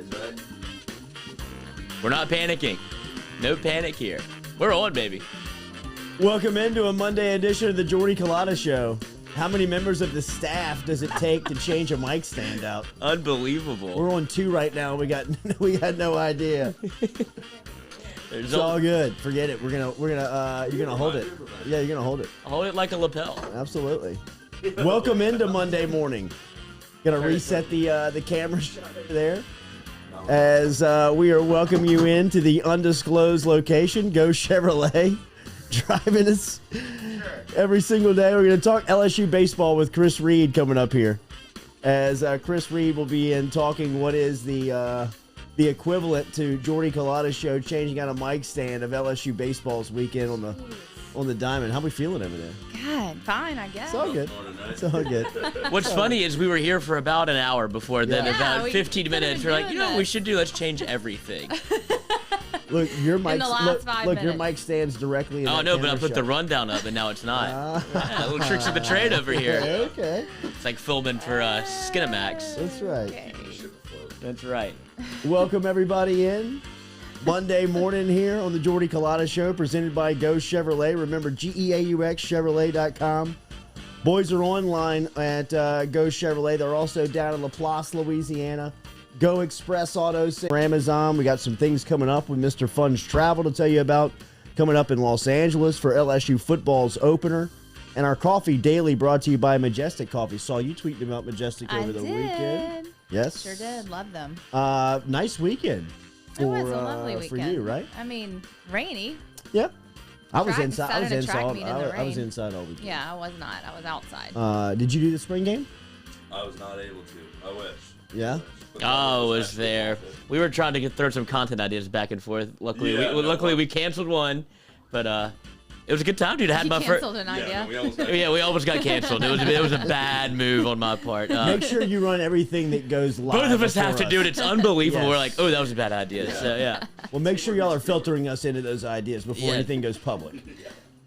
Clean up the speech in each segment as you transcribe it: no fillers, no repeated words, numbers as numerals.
right? We're not panicking. No panic here. We're on, baby. Welcome into a Monday edition of the Jordy Culotta Show. How many members of the staff does it take to change a mic stand out? Unbelievable. We're on 2 right now. We got no idea. It's all good. Forget it. You're gonna hold it. Yeah, you're gonna hold it. Hold it like a lapel. Absolutely. Welcome into Monday morning. Gonna reset the camera shot there as we are welcoming you into the undisclosed location. Go Chevrolet, driving us every single day. We're gonna talk LSU baseball with Chris Reid coming up here, as Chris Reid will be in talking what is the equivalent to Jordy Culotta's show, changing out a mic stand of LSU baseball's weekend on the diamond. How we feeling over there? God, fine, I guess. It's all good. It's all good. What's funny is we were here for about an hour before then, about we 15 minutes. We're like, you know what this. we should do? Let's change everything. Look, your mic. the last 5 Look, your minutes. mic stands directly in Oh, that no, but I camera put the shot. rundown up, and now it's not. Little tricks of the trade over here. Okay. It's like filming for Skinamax. That's right. Okay. That's right. Welcome everybody in. Monday morning here on the Jordy Culotta Show, presented by Go Chevrolet. Remember, GEAUXChevrolet.com. Boys are online at Go Chevrolet. They're also down in LaPlace, Louisiana. Go Express Auto Center, Amazon. We got some things coming up with Mr. Fun's Travel to tell you about. Coming up in Los Angeles for LSU football's opener. And our coffee daily brought to you by Majestic Coffee. Saw you tweeting about Majestic over the weekend. Yes. Sure did. Love them. Nice weekend. It was a lovely For weekend. you, right? I mean, rainy. Yeah. I was Track- inside. I was decided to track inside. meet in the I was rain. inside all weekend. Yeah, I was not. I was outside. Did you do the spring game? I was not able to. I wish. Yeah. Oh, it was there. We were trying to throw some content ideas back and forth. Luckily, luckily we canceled one, but it was a good time, dude. I had You my first. canceled an idea. Yeah, we almost got Yeah, we almost got canceled. It was a bad move on my part. Make sure you run everything that goes live. Both of us have to before do it. It's unbelievable. Yes. We're like, oh, that was a bad idea. So yeah. Well, make sure y'all are filtering us into those ideas before Yeah. anything goes public.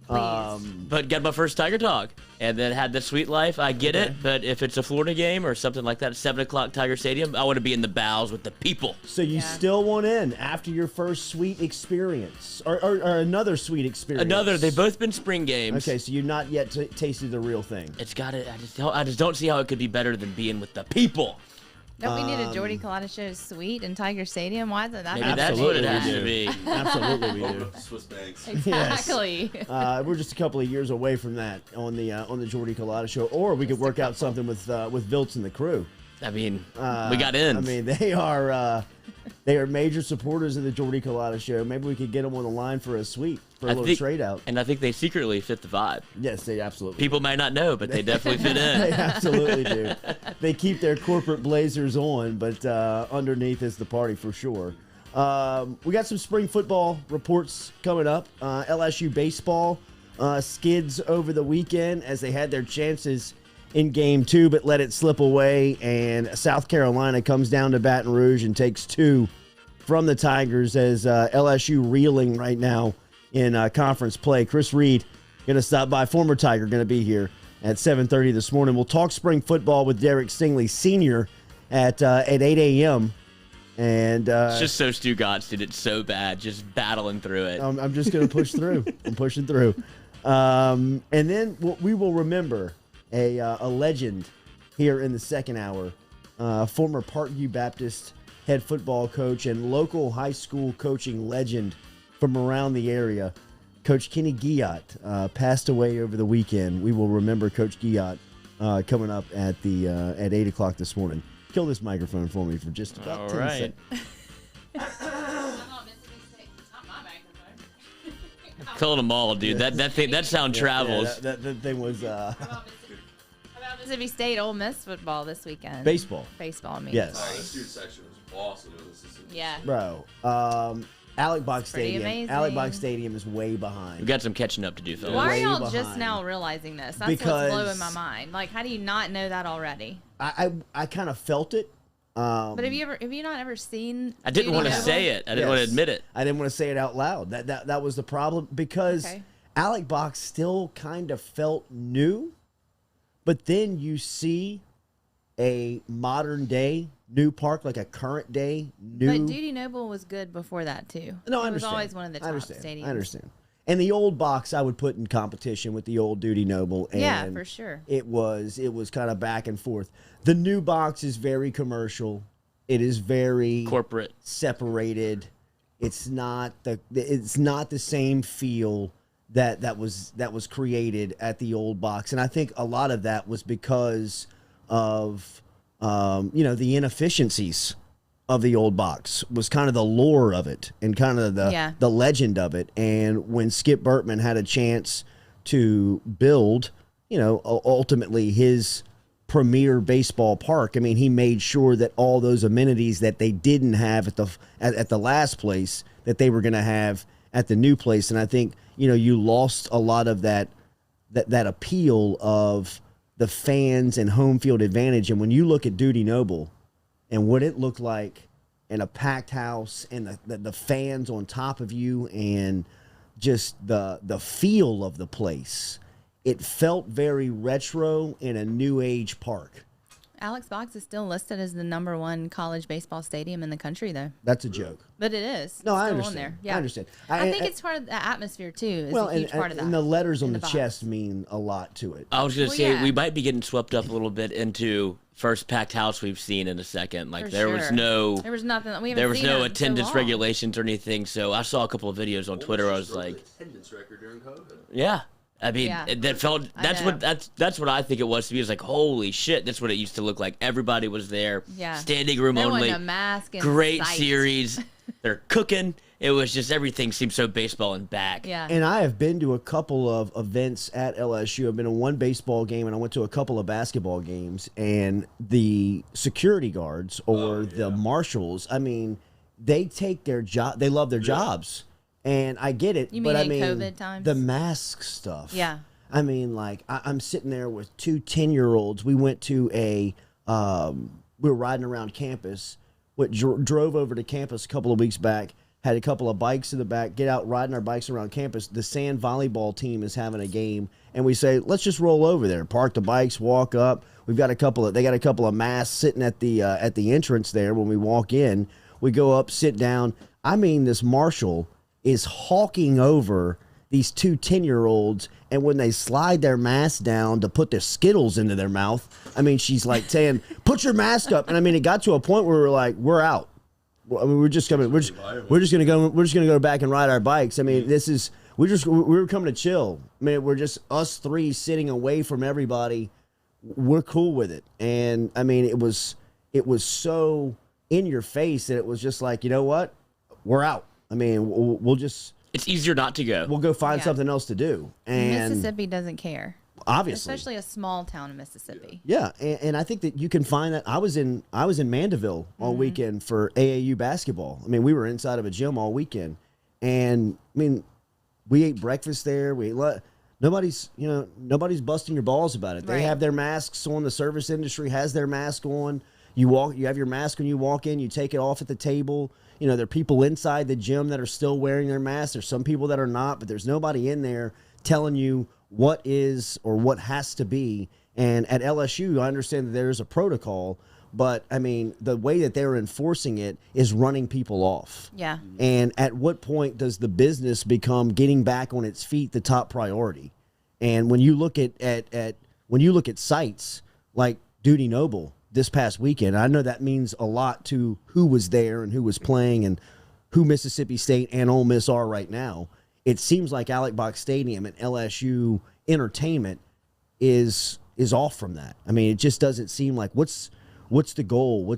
But got my first Tiger Talk, and then had the sweet life. I get it, but if it's a Florida game or something like that, 7 o'clock Tiger Stadium, I want to be in the bows with the people. So you still want in after your first sweet experience, or another sweet experience? They've both been spring games. Okay, so you've not yet tasted the real thing. It's got it. I just don't see how it could be better than being with the people. Don't we need a Jordy Culotta show suite in Tiger Stadium? Why is it that? Maybe that's what it has we to do. be. Absolutely, we do. Swiss banks. Exactly. We're just a couple of years away from that on the Jordy Culotta show, or we could work out something with Viltz and the crew. I mean, we got in. I mean, they are major supporters of the Jordy Culotta show. Maybe we could get them on the line for a suite for a little trade out. And I think they secretly fit the vibe. Yes, they absolutely. People may not know, but they definitely fit They in. absolutely do. They keep their corporate blazers on, but underneath is the party for sure. We got some spring football reports coming up. LSU baseball skids over the weekend as they had their chances in game 2, but let it slip away. And South Carolina comes down to Baton Rouge and takes 2 from the Tigers as LSU reeling right now in conference play. Chris Reid going to stop by, former Tiger, going to be here at 7:30 this morning. We'll talk spring football with Stingley Sr. at 8 a.m. And It's just so Stu Gotts did it so bad, just battling through it. I'm just going to push through. I'm pushing through. And then we will remember a legend here in the second hour, former Parkview Baptist head football coach and local high school coaching legend from around the area. Coach Kenny Guillot passed away over the weekend. We will remember Coach Guillot coming up at 8 o'clock this morning. Kill this microphone for me for just about All 10 right. seconds. Killing them all, dude. That sound travels. Yeah, that thing was Mississippi State Ole Miss football this weekend. baseball. Baseball, I mean. Yes. The student section was awesome. It was just, Yeah. Bro, Alec Box pretty Stadium. amazing. Alec Box Stadium is way We behind. got some catching up to do, fellas. Why are Way y'all just behind. now realizing this? That's Because- what's blowing my mind. Like, how do you not know that already? I kind of felt it. But have you not ever seen? I didn't want to Duty say Noble? it. I didn't want to Yes. admit it. I didn't want to say it out loud. That was the problem because Okay. Alec Box still kind of felt new, but then you see a modern day new park, like a current day new. But Duty Noble was good before that too. No, I understand. It was always one of the top stadiums. I understand. And the old box I would put in competition with the old Duty Noble. And yeah, for sure. It was kind of back and forth. The new box is very commercial. It is very corporate, separated. It's not the same feel that was created at the old box. And I think a lot of that was because of the inefficiencies of the old box was kind of the lore of it and kind of the legend of it. And when Skip Bertman had a chance to build, ultimately his premier baseball park, I mean, he made sure that all those amenities that they didn't have at the last place that they were going to have at the new place. And I think, you lost a lot of that appeal of the fans and home field advantage. And when you look at Duty Noble, and what it looked like in a packed house and the fans on top of you and just the feel of the place, it felt very retro in a new age park. Alex Box is still listed as the #1 college baseball stadium in the country, though. That's a joke. But it is. No, it's I still understand. on there. Yeah. I understand. I think it's part of the atmosphere, too. Is a huge part of that. And the letters on the box. chest mean a lot to it. I was going to say, yeah. we might be getting swept up a little bit into first packed house we've seen in a second. Like, For there was sure. nothing. We haven't There was seen no them in so attendance long. regulations or anything. So I saw a couple of videos on Twitter. I was like, attendance record during COVID. yeah. I mean, Yeah. that felt. That's know. that's what I think it was to me. It was like, holy shit, that's what it used to look like. Everybody was there. Yeah. Standing room There only. wasn't a mask in Great sight. series. They're cooking. It was just everything seemed so baseball and back. Yeah. And I have been to a couple of events at LSU. I've been to one baseball game, and I went to a couple of basketball games. And the security guards or the marshals, I mean, they take their job. They love their jobs. And I get it. You but mean I in mean, COVID times? the mask stuff. Yeah. I mean, like, I'm sitting there with two 10-year-olds. We went to we were riding around campus. Drove over to campus a couple of weeks back. Had a couple of bikes in the back. Get out riding our bikes around campus. The sand volleyball team is having a game, and we say, let's just roll over there. Park the bikes, walk up. They got a couple of masks sitting at the entrance there. When we walk in, we go up, sit down. I mean, this marshal is hawking over these two 10-year-olds, and when they slide their mask down to put their Skittles into their mouth, I mean, she's like saying, put your mask up. And I mean, it got to a point where we were like, we're out. I mean, we're just gonna go back and ride our bikes. I mean, we were coming to chill. I mean, we're just us three sitting away from everybody. We're cool with it. And I mean, it was so in your face that it was just like, you know what? We're out. I mean, we'll just... It's easier not to go. We'll go find something else to do. And Mississippi doesn't care. Obviously. Especially a small town in Mississippi. Yeah, and I think that you can find that. I was in Mandeville all weekend for AAU basketball. I mean, we were inside of a gym all weekend. And, I mean, we ate breakfast there. Nobody's busting your balls about it. They Right. have their masks on. The service industry has their mask on. You have your mask when you walk in. You take it off at the table. There are people inside the gym that are still wearing their masks. There's some people that are not, but there's nobody in there telling you what is or what has to be. And at LSU, I understand that there's a protocol, but I mean, the way that they're enforcing it is running people off. Yeah. And at what point does the business become getting back on its feet the top priority? And when you look at sites like Duty Noble this past weekend, I know that means a lot to who was there and who was playing and who Mississippi State and Ole Miss are right now. It seems like Alex Box Stadium and LSU entertainment is off from that. I mean, it just doesn't seem like what's the goal?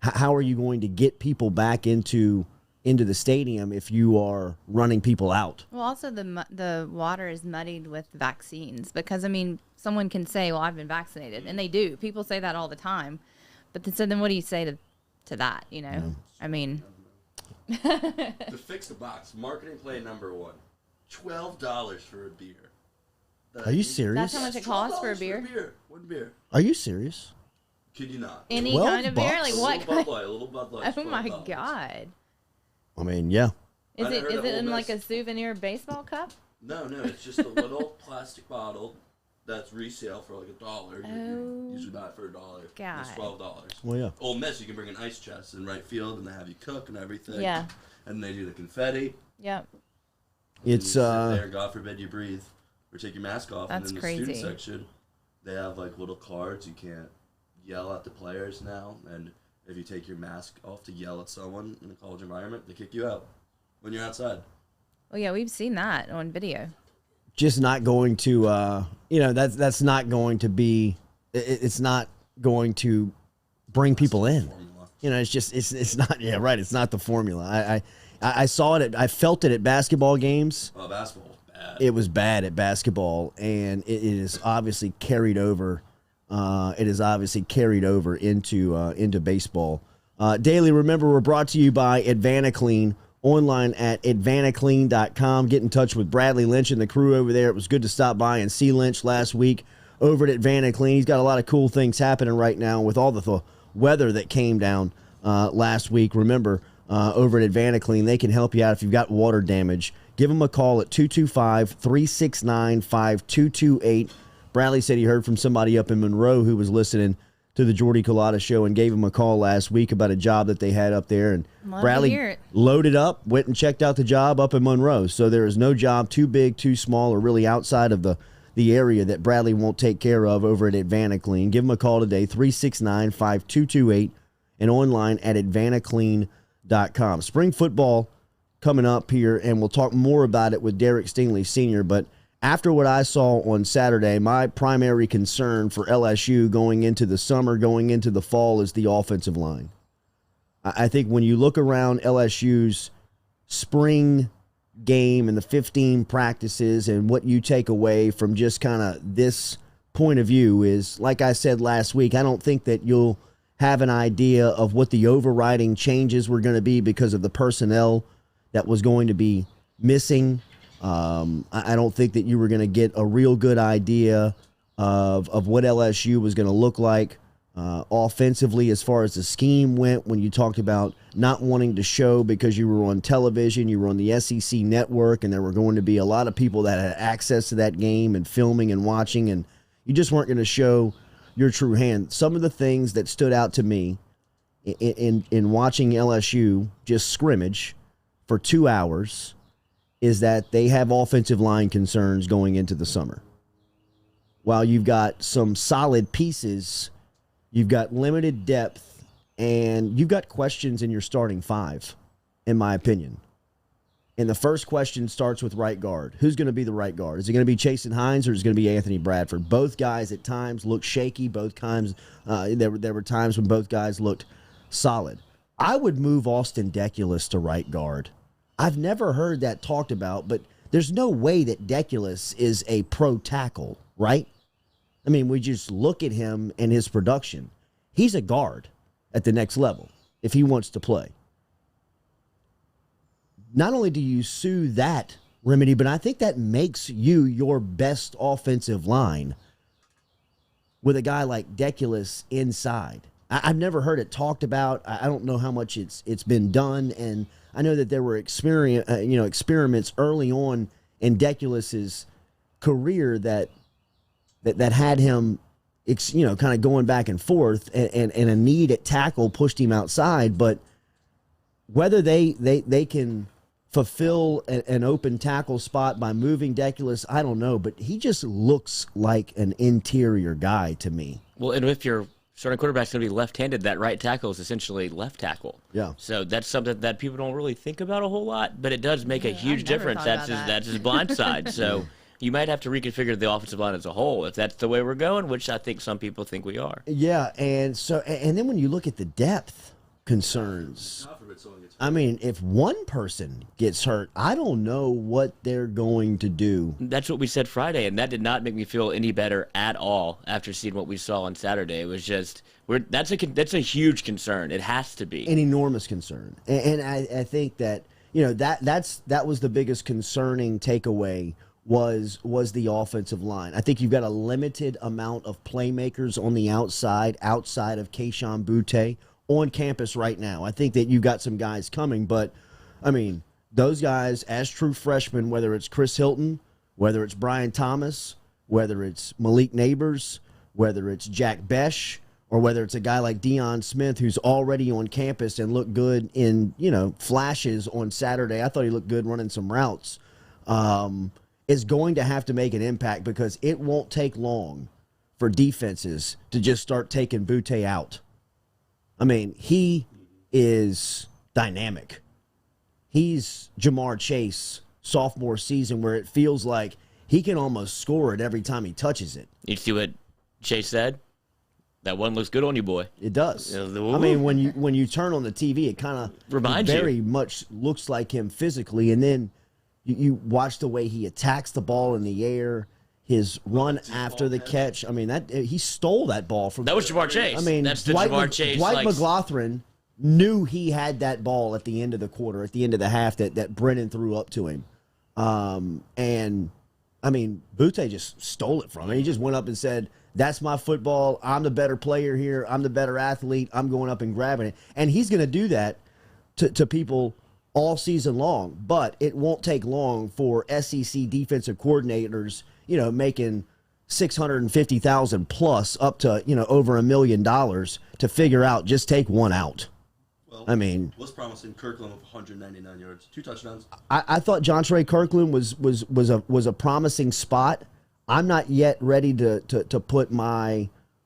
How are you going to get people back into the stadium if you are running people out? Well, also the water is muddied with vaccines because, I mean, someone can say, well, I've been vaccinated, and they do. People say that all the time. But then what do you say to that, I mean... To fix the box, marketing play #1, $12 for a beer. Are you serious? That's how much it costs for a $12 beer? One beer. Are you serious? Kid you not. Any 12 kind of beer? bucks? Like what kind? A little Bud Light. Oh, my $12. God. I mean, yeah. Is I it heard of in Ole like a Miss. souvenir baseball cup? No, it's just a little plastic bottle that's resale for like $1. Oh. Usually buy that for $1. God. It's $12. Well, yeah. Ole Miss, you can bring an ice chest in right field, and they have you cook and everything. Yeah. And they do the confetti. Yep. It's sit there, God forbid you breathe or take your mask off. That's and in crazy. the student section, they have like little cards. You can't yell at the players now, and if you take your mask off to yell at someone in a college environment, they kick you out when you're outside. Well, yeah, we've seen that on video. just not going to, that's not going to be. It's not going to bring people in. It's not. Yeah, right. It's not the formula. I saw it. I felt it at basketball games. Oh, basketball was bad. It was bad at basketball, and it is obviously carried over. It is obviously carried over into baseball. Daily, remember, we're brought to you by AdvantaClean, online at advantaclean.com. Get in touch with Bradley Lynch and the crew over there. It was good to stop by and see Lynch last week over at AdvantaClean. He's got a lot of cool things happening right now with all the weather that came down last week. Remember, over at AdvantaClean, they can help you out if you've got water damage. Give them a call at 225-369-5228. Bradley said he heard from somebody up in Monroe who was listening to the Jordy Culotta show and gave him a call last week about a job that they had up there. And Bradley loaded up, went and checked out the job up in Monroe. So there is no job too big, too small, or really outside of the area that Bradley won't take care of over at AdvantaClean. Give him a call today, 369-5228, and online at advantaclean.com. Spring football coming up here, and we'll talk more about it with Derek Stingley Sr., but after what I saw on Saturday, my primary concern for LSU going into the summer, going into the fall, is the offensive line. I think when you look around LSU's spring game and the 15 practices and what you take away from just kind of this point of view is, like I said last week, I don't think that you'll have an idea of what the overriding changes were going to be because of the personnel that was going to be missing. I don't think that you were going to get a real good idea of what LSU was going to look like offensively as far as the scheme went when you talked about not wanting to show because you were on television, you were on the SEC network, and there were going to be a lot of people that had access to that game and filming and watching, and you just weren't going to show your true hand. Some of the things that stood out to me in watching LSU just scrimmage for 2 hours is that they have offensive line concerns going into the summer. While you've got some solid pieces, you've got limited depth, and you've got questions in your starting five, in my opinion. And the first question starts with right guard. Who's going to be the right guard? Is it going to be Chasen Hines or is it going to be Anthony Bradford? Both guys at times looked shaky. Both times there were times when both guys looked solid. I would move Austin Deculus to right guard. I've never heard that talked about, but there's no way that Deculus is a pro tackle, right? I mean, we just look at him and his production. He's a guard at the next level if he wants to play. Not only do you sue that remedy, but I think that makes you your best offensive line with a guy like Deculus inside. I've never heard it talked about. I don't know how much it's been done, and I know that there were experiments early on in Deculus's career that had him, kind of going back and forth, and a need at tackle pushed him outside. But whether they can fulfill an open tackle spot by moving Deculus, I don't know. But he just looks like an interior guy to me. Well, and if your starting quarterback's going to be left-handed, that right tackle is essentially left tackle. Yeah. So that's something that people don't really think about a whole lot, but it does make a huge difference. That's his blind side. So you might have to reconfigure the offensive line as a whole if that's the way we're going, which I think some people think we are. Yeah, and then when you look at the depth concerns, I mean, if one person gets hurt, I don't know what they're going to do. That's what we said Friday, and that did not make me feel any better at all after seeing what we saw on Saturday. It was just that's a huge concern. It has to be an enormous concern, and I think that that was the biggest concerning takeaway was the offensive line. I think you've got a limited amount of playmakers on the outside of Keyshawn Butte on campus right now. I think that you got some guys coming, but, I mean, those guys as true freshmen, whether it's Chris Hilton, whether it's Brian Thomas, whether it's Malik Neighbors, whether it's Jack Besh or whether it's a guy like Deion Smith who's already on campus and looked good in, flashes on Saturday. I thought he looked good running some routes. Is going to have to make an impact because it won't take long for defenses to just start taking Butte out. I mean, he is dynamic. He's Jamar Chase sophomore season where it feels like he can almost score it every time he touches it. You see what Chase said? That one looks good on you, boy. It does. I mean, when you turn on the TV, it kind of reminds very much looks like him physically, and then you watch the way he attacks the ball in the air, his run after the catch. I mean, that he stole that ball from. That was Jamar Chase. I mean, that's the Jamar Chase. Dwight McLaughlin knew he had that ball at the end of the quarter, at the end of the half that Brennan threw up to him, and I mean, Butte just stole it from him. He just went up and said, "That's my football. I'm the better player here. I'm the better athlete. I'm going up and grabbing it." And he's going to do that to people all season long. But it won't take long for SEC defensive coordinators, making $650,000 plus up to over $1 million to figure out just take one out. Well, I mean, was promising Kirkland with 199 yards, 2 touchdowns. I thought Jontre Kirkland was a promising spot. I'm not yet ready to put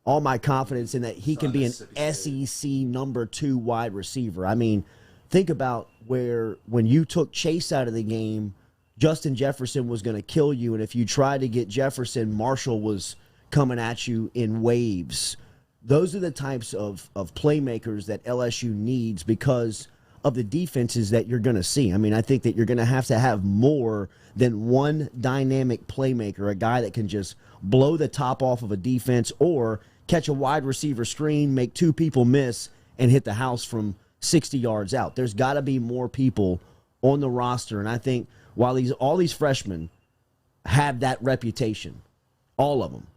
all my confidence in that he can be an SEC number 2 wide receiver. I mean, think about when you took Chase out of the game, Justin Jefferson was going to kill you, and if you tried to get Jefferson, Marshall was coming at you in waves. Those are the types of playmakers that LSU needs because of the defenses that you're going to see. I mean, I think that you're going to have more than one dynamic playmaker, a guy that can just blow the top off of a defense or catch a wide receiver screen, make 2 people miss, and hit the house from 60 yards out. There's got to be more people on the roster, and I think while all these freshmen have that reputation, all of them,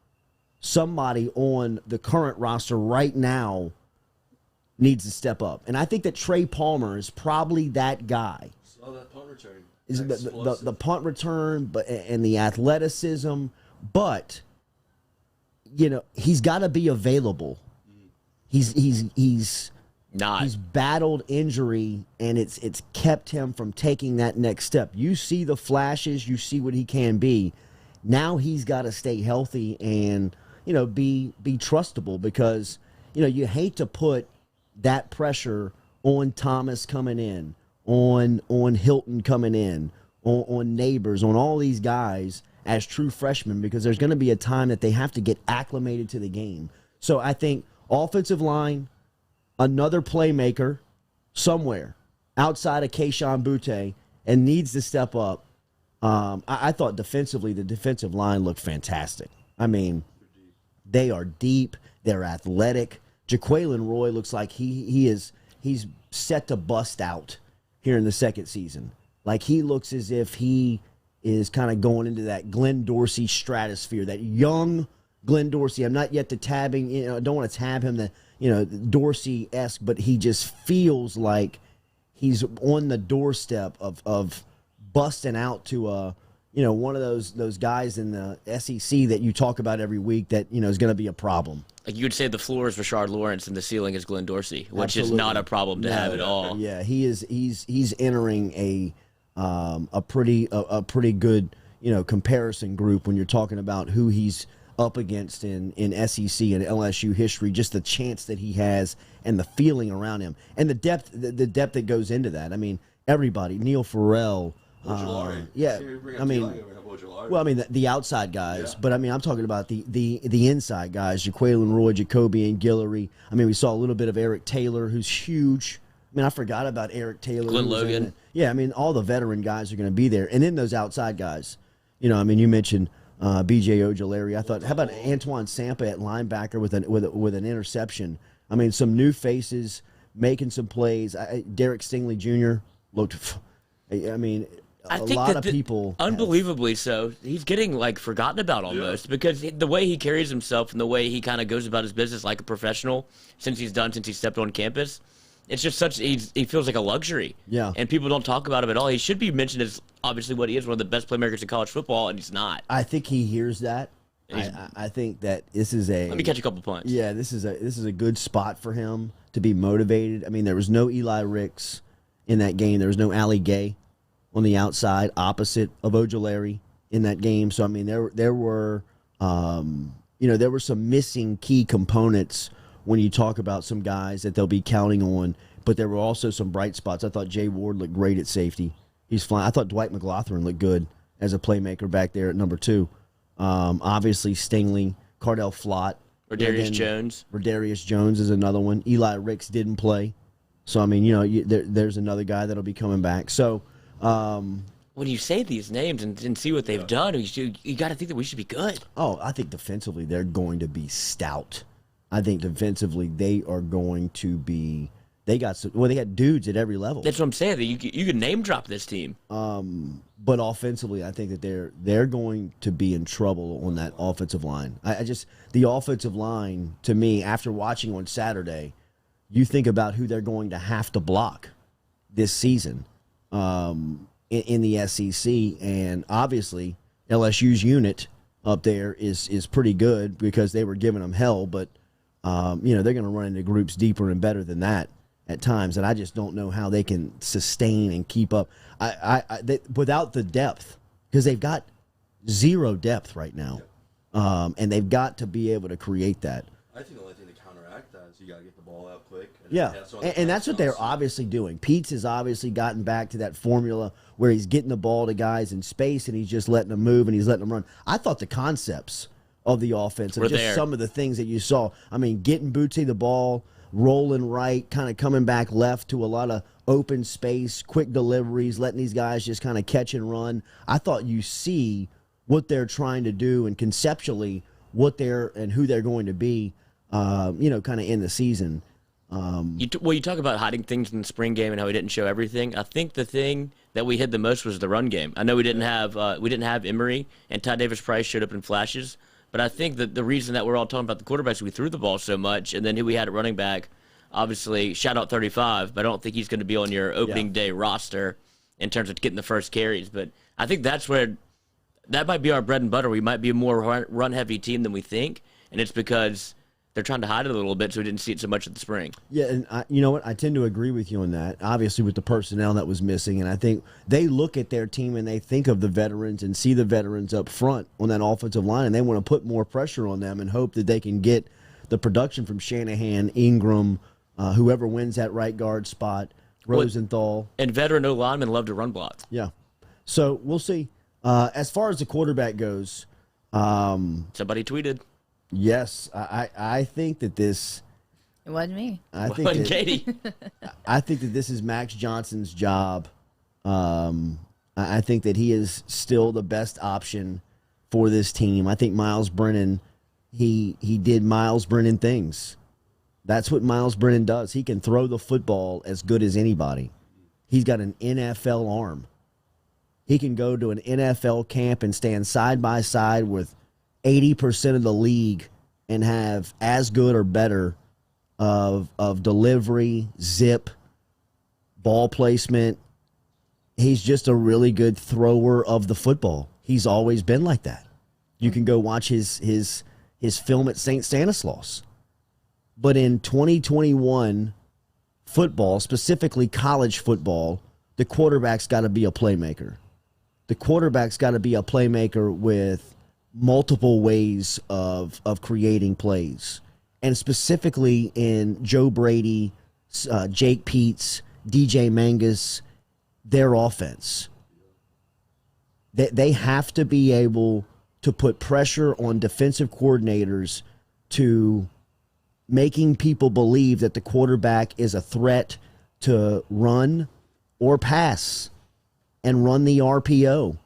somebody on the current roster right now needs to step up. And I think that Trey Palmer is probably that guy. Saw that punt return. Is the punt return and the athleticism, but he's got to be available. He's not. He's battled injury, and it's kept him from taking that next step. You see the flashes, you see what he can be. Now he's got to stay healthy and be trustable because you hate to put that pressure on Thomas coming in, on Hilton coming in, on Neighbors, on all these guys as true freshmen because there's going to be a time that they have to get acclimated to the game. So I think offensive line, another playmaker somewhere outside of Keyshawn Butte and needs to step up. I thought defensively the defensive line looked fantastic. I mean, they are deep. They're athletic. Jaquelin Roy looks like he's set to bust out here in the second season. Like he looks as if he is kind of going into that Glenn Dorsey stratosphere, that young Glenn Dorsey. I'm not yet tabbing, I don't want to tab him Dorsey-esque, but he just feels like he's on the doorstep of busting out to one of those guys in the SEC that you talk about every week that is going to be a problem. Like you would say the floor is Rashard Lawrence and the ceiling is Glenn Dorsey, which Absolutely. is not a problem to have at all. Yeah, he's entering a pretty good comparison group when you're talking about who he's up against in SEC and LSU history, just the chance that he has and the feeling around him and the depth that goes into that. I mean, everybody, Neil Farrell. Yeah, I mean, the outside guys, yeah. But I mean, I'm talking about the inside guys, Jaquelin Roy, Jacoby, and Guillory. I mean, we saw a little bit of Eric Taylor, who's huge. I mean, I forgot about Eric Taylor. Glenn Logan. Yeah, I mean, all the veteran guys are going to be there. And then those outside guys, I mean, you mentioned B.J. Ojulari. I thought, how about Antoine Sampa at linebacker with an interception? I mean, some new faces making some plays. Derek Stingley Jr. looked, I mean, a lot of people. Unbelievably so. He's getting, forgotten about almost because the way he carries himself and the way he kind of goes about his business like a professional since he stepped on campus, it's just he feels like a luxury. Yeah. And people don't talk about him at all. He should be mentioned as obviously what he is, one of the best playmakers in college football, and he's not. I think he hears that. I think that this is a. Let me catch a couple points. Yeah, this is a good spot for him to be motivated. I mean, there was no Eli Ricks in that game. There was no Ali Gay on the outside opposite of Ojulari in that game. So I mean, there were there were some missing key components when you talk about some guys that they'll be counting on. But there were also some bright spots. I thought Jay Ward looked great at safety. He's flying. I thought Dwight McLaughlin looked good as a playmaker back there at number 2. Obviously, Stingley, Cardell Flott. Rodarius Jones. Rodarius Jones is another one. Eli Ricks didn't play. So, I mean, there's another guy that'll be coming back. So, when you say these names and see what they've done, you got to think that we should be good. Oh, I think defensively they're going to be stout. I think defensively they are going to be. They got they got dudes at every level. That's what I'm saying. That you could name drop this team. But offensively, I think that they're going to be in trouble on that offensive line. The offensive line, to me, after watching on Saturday, you think about who they're going to have to block this season in the SEC, and obviously LSU's unit up there is pretty good because they were giving them hell. But they're going to run into groups deeper and better than that at times, and I just don't know how they can sustain and keep up without the depth, because they've got zero depth right now, and they've got to be able to create that. I think the only thing to counteract that is you got to get the ball out quick. And that's what they're obviously doing. Pete's has obviously gotten back to that formula where he's getting the ball to guys in space, and he's just letting them move, and he's letting them run. I thought the concepts of the offense, and just some of the things that you saw, I mean, getting Bootsy the ball, rolling right, kind of coming back left to a lot of open space, quick deliveries, letting these guys just kind of catch and run. I thought you see what they're trying to do and conceptually what they're and who they're going to be, kind of in the season. You talk about hiding things in the spring game and how we didn't show everything. I think the thing that we hid the most was the run game. I know we didn't have Emery, and Ty Davis Price showed up in flashes. But I think that the reason that we're all talking about the quarterbacks, we threw the ball so much, and then who we had at running back, obviously, shout out 35, but I don't think he's going to be on your opening day roster in terms of getting the first carries. But I think that might be our bread and butter. We might be a more run-heavy team than we think, and it's because they're trying to hide it a little bit so we didn't see it so much in the spring. Yeah, and you know what? I tend to agree with you on that, obviously with the personnel that was missing. And I think they look at their team and they think of the veterans and see the veterans up front on that offensive line, and they want to put more pressure on them and hope that they can get the production from Shanahan, Ingram, whoever wins that right guard spot, Rosenthal. And veteran O-linemen love to run block. Yeah. So we'll see. As far as the quarterback goes. Somebody tweeted. Yes, I think that this. It wasn't me. It wasn't Katie. I think that this is Max Johnson's job. I think that he is still the best option for this team. I think Miles Brennan, he did Miles Brennan things. That's what Miles Brennan does. He can throw the football as good as anybody. He's got an NFL arm. He can go to an NFL camp and stand side by side with 80% of the league and have as good or better of delivery, zip, ball placement. He's just a really good thrower of the football. He's always been like that. You can go watch his film at St. Stanislaus. But in 2021 football, specifically college football, the quarterback's got to be a playmaker. The quarterback's got to be a playmaker with multiple ways of creating plays. And specifically in Joe Brady, Jake Peets, DJ Mangus, their offense. They have to be able to put pressure on defensive coordinators to making people believe that the quarterback is a threat to run or pass and run the RPO.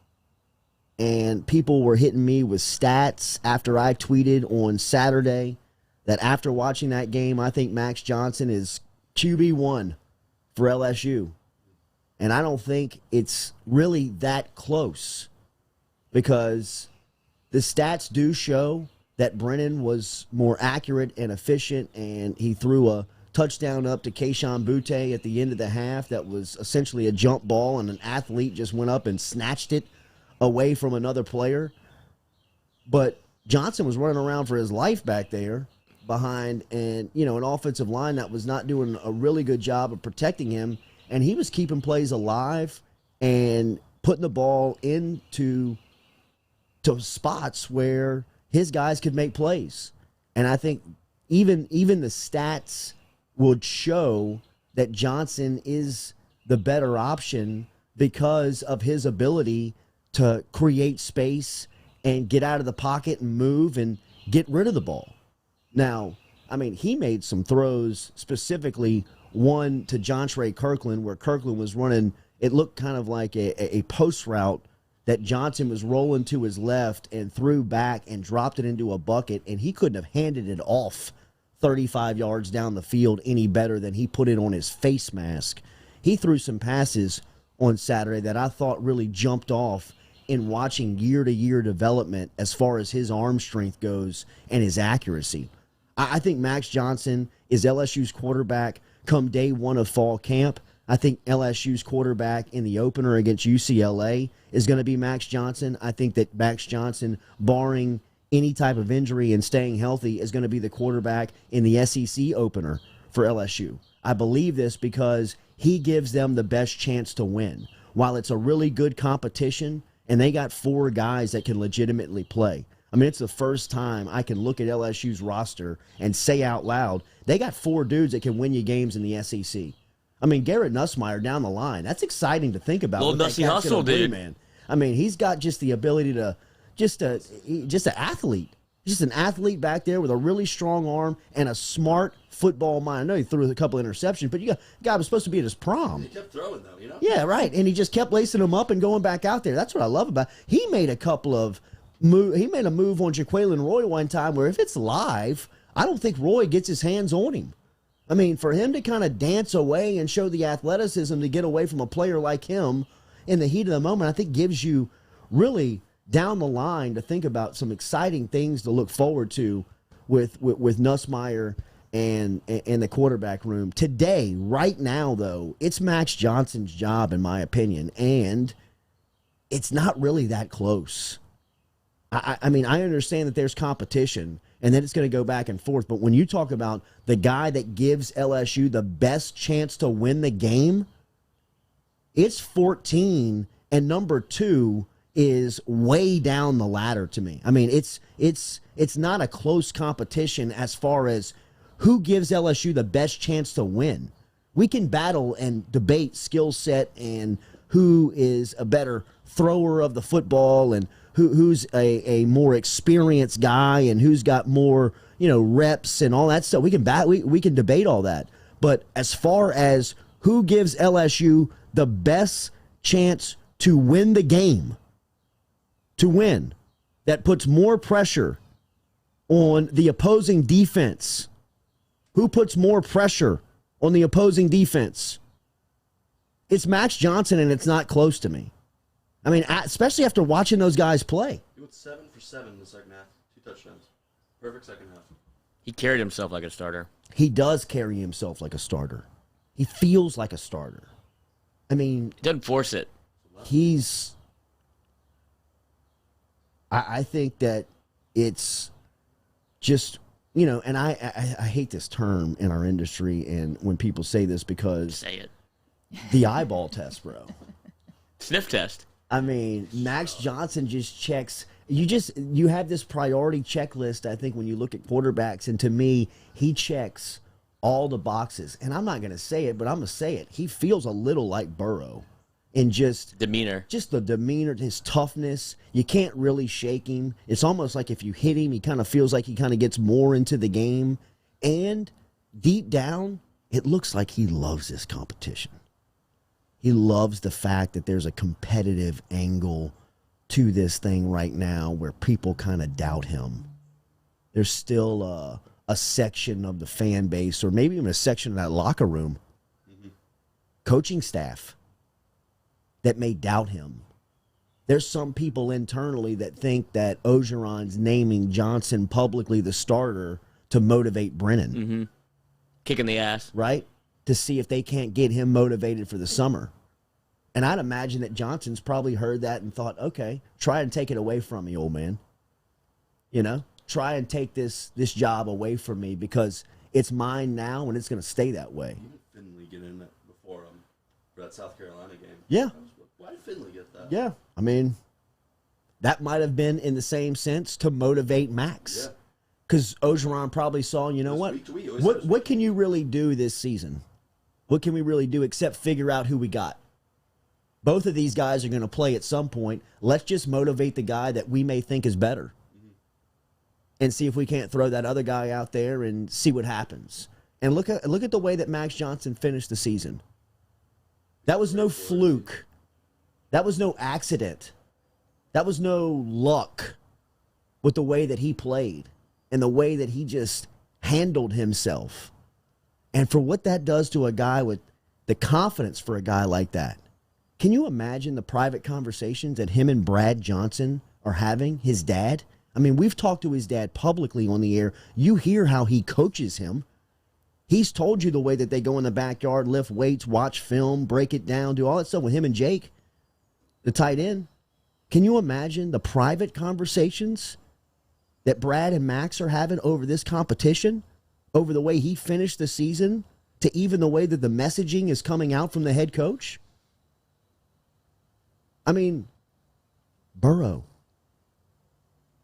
And people were hitting me with stats after I tweeted on Saturday that after watching that game, I think Max Johnson is QB1 for LSU. And I don't think it's really that close because the stats do show that Brennan was more accurate and efficient, and he threw a touchdown up to Keyshawn Butte at the end of the half that was essentially a jump ball, and an athlete just went up and snatched it away from another player. But Johnson was running around for his life back there behind an offensive line that was not doing a really good job of protecting him, and he was keeping plays alive and putting the ball into spots where his guys could make plays. And I think even the stats would show that Johnson is the better option because of his ability to create space and get out of the pocket and move and get rid of the ball. Now, I mean, he made some throws, specifically one to Jontre Kirkland, where Kirkland was running, it looked kind of like a post route that Johnson was rolling to his left and threw back and dropped it into a bucket, and he couldn't have handed it off 35 yards down the field any better than he put it on his face mask. He threw some passes on Saturday that I thought really jumped off in watching year-to-year development as far as his arm strength goes and his accuracy. I think Max Johnson is LSU's quarterback come day one of fall camp. I think LSU's quarterback in the opener against UCLA is going to be Max Johnson. I think that Max Johnson, barring any type of injury and staying healthy, is going to be the quarterback in the SEC opener for LSU. I believe this because he gives them the best chance to win. While it's a really good competition, and they got 4 guys that can legitimately play. I mean, it's the first time I can look at LSU's roster and say out loud, they got 4 dudes that can win you games in the SEC. I mean, Garrett Nussmeier down the line, that's exciting to think about. Little Nussy hustle, dude. Man. I mean, he's got just the ability to, just an athlete. Just an athlete back there with a really strong arm and a smart football mind. I know he threw a couple interceptions, but guy was supposed to be at his prom. He kept throwing, though, you know? Yeah, right. And he just kept lacing them up and going back out there. That's what I love about it. He made a move on Jaquelin Roy one time where if it's live, I don't think Roy gets his hands on him. I mean, for him to kind of dance away and show the athleticism to get away from a player like him in the heat of the moment, I think gives you really down the line to think about some exciting things to look forward to with Nussmeier and the quarterback room. Today, right now, though, it's Max Johnson's job, in my opinion, and it's not really that close. I mean, I understand that there's competition and then it's going to go back and forth, but when you talk about the guy that gives LSU the best chance to win the game, it's 14, and number 2 is way down the ladder to me. I mean, it's not a close competition as far as who gives LSU the best chance to win. We can battle and debate skill set and who is a better thrower of the football and who's a more experienced guy and who's got more, reps and all that stuff. We can debate all that. But as far as who gives LSU the best chance to win the game, that puts more pressure on the opposing defense. Who puts more pressure on the opposing defense? It's Max Johnson, and it's not close to me. I mean, especially after watching those guys play. He went 7 for 7 in the second half. 2 touchdowns. Perfect second half. He carried himself like a starter. He does carry himself like a starter. He feels like a starter. I mean, He doesn't force it. I think that it's just, and I hate this term in our industry and when people say this because Say it. the eyeball test, bro. Sniff test. I mean, Max Johnson just checks. You have this priority checklist, I think, when you look at quarterbacks, and to me, he checks all the boxes. And I'm not going to say it, but I'm going to say it. He feels a little like Burrow in just Demeanor. Just the demeanor, his toughness. You can't really shake him. It's almost like if you hit him, he kind of feels like he kind of gets more into the game. And deep down, it looks like he loves this competition. He loves the fact that there's a competitive angle to this thing right now where people kind of doubt him. There's still a section of the fan base, or maybe even a section of that locker room, coaching staff, that may doubt him. There's some people internally that think that Orgeron's naming Johnson publicly the starter to motivate Brennan. Mm-hmm. Kicking the ass. Right? To see if they can't get him motivated for the summer. And I'd imagine that Johnson's probably heard that and thought, okay, try and take it away from me, old man. Try and take this job away from me because it's mine now and it's going to stay that way. Didn't Finley get in it before for that South Carolina game? Yeah. Why did Finley get that? Yeah. I mean, that might have been in the same sense to motivate Max. Yeah. Because Ogeron probably saw, what can you really do this season? What can we really do except figure out who we got? Both of these guys are going to play at some point. Let's just motivate the guy that we may think is better and see if we can't throw that other guy out there and see what happens. And look at the way that Max Johnson finished the season. That was no fluke. That was no accident. That was no luck with the way that he played and the way that he just handled himself. And for what that does to a guy with the confidence for a guy like that, can you imagine the private conversations that him and Brad Johnson are having, his dad? I mean, we've talked to his dad publicly on the air. You hear how he coaches him. He's told you the way that they go in the backyard, lift weights, watch film, break it down, do all that stuff with him and Jake, the tight end. Can you imagine the private conversations that Brad and Max are having over this competition, over the way he finished the season, to even the way that the messaging is coming out from the head coach? I mean, Burrow.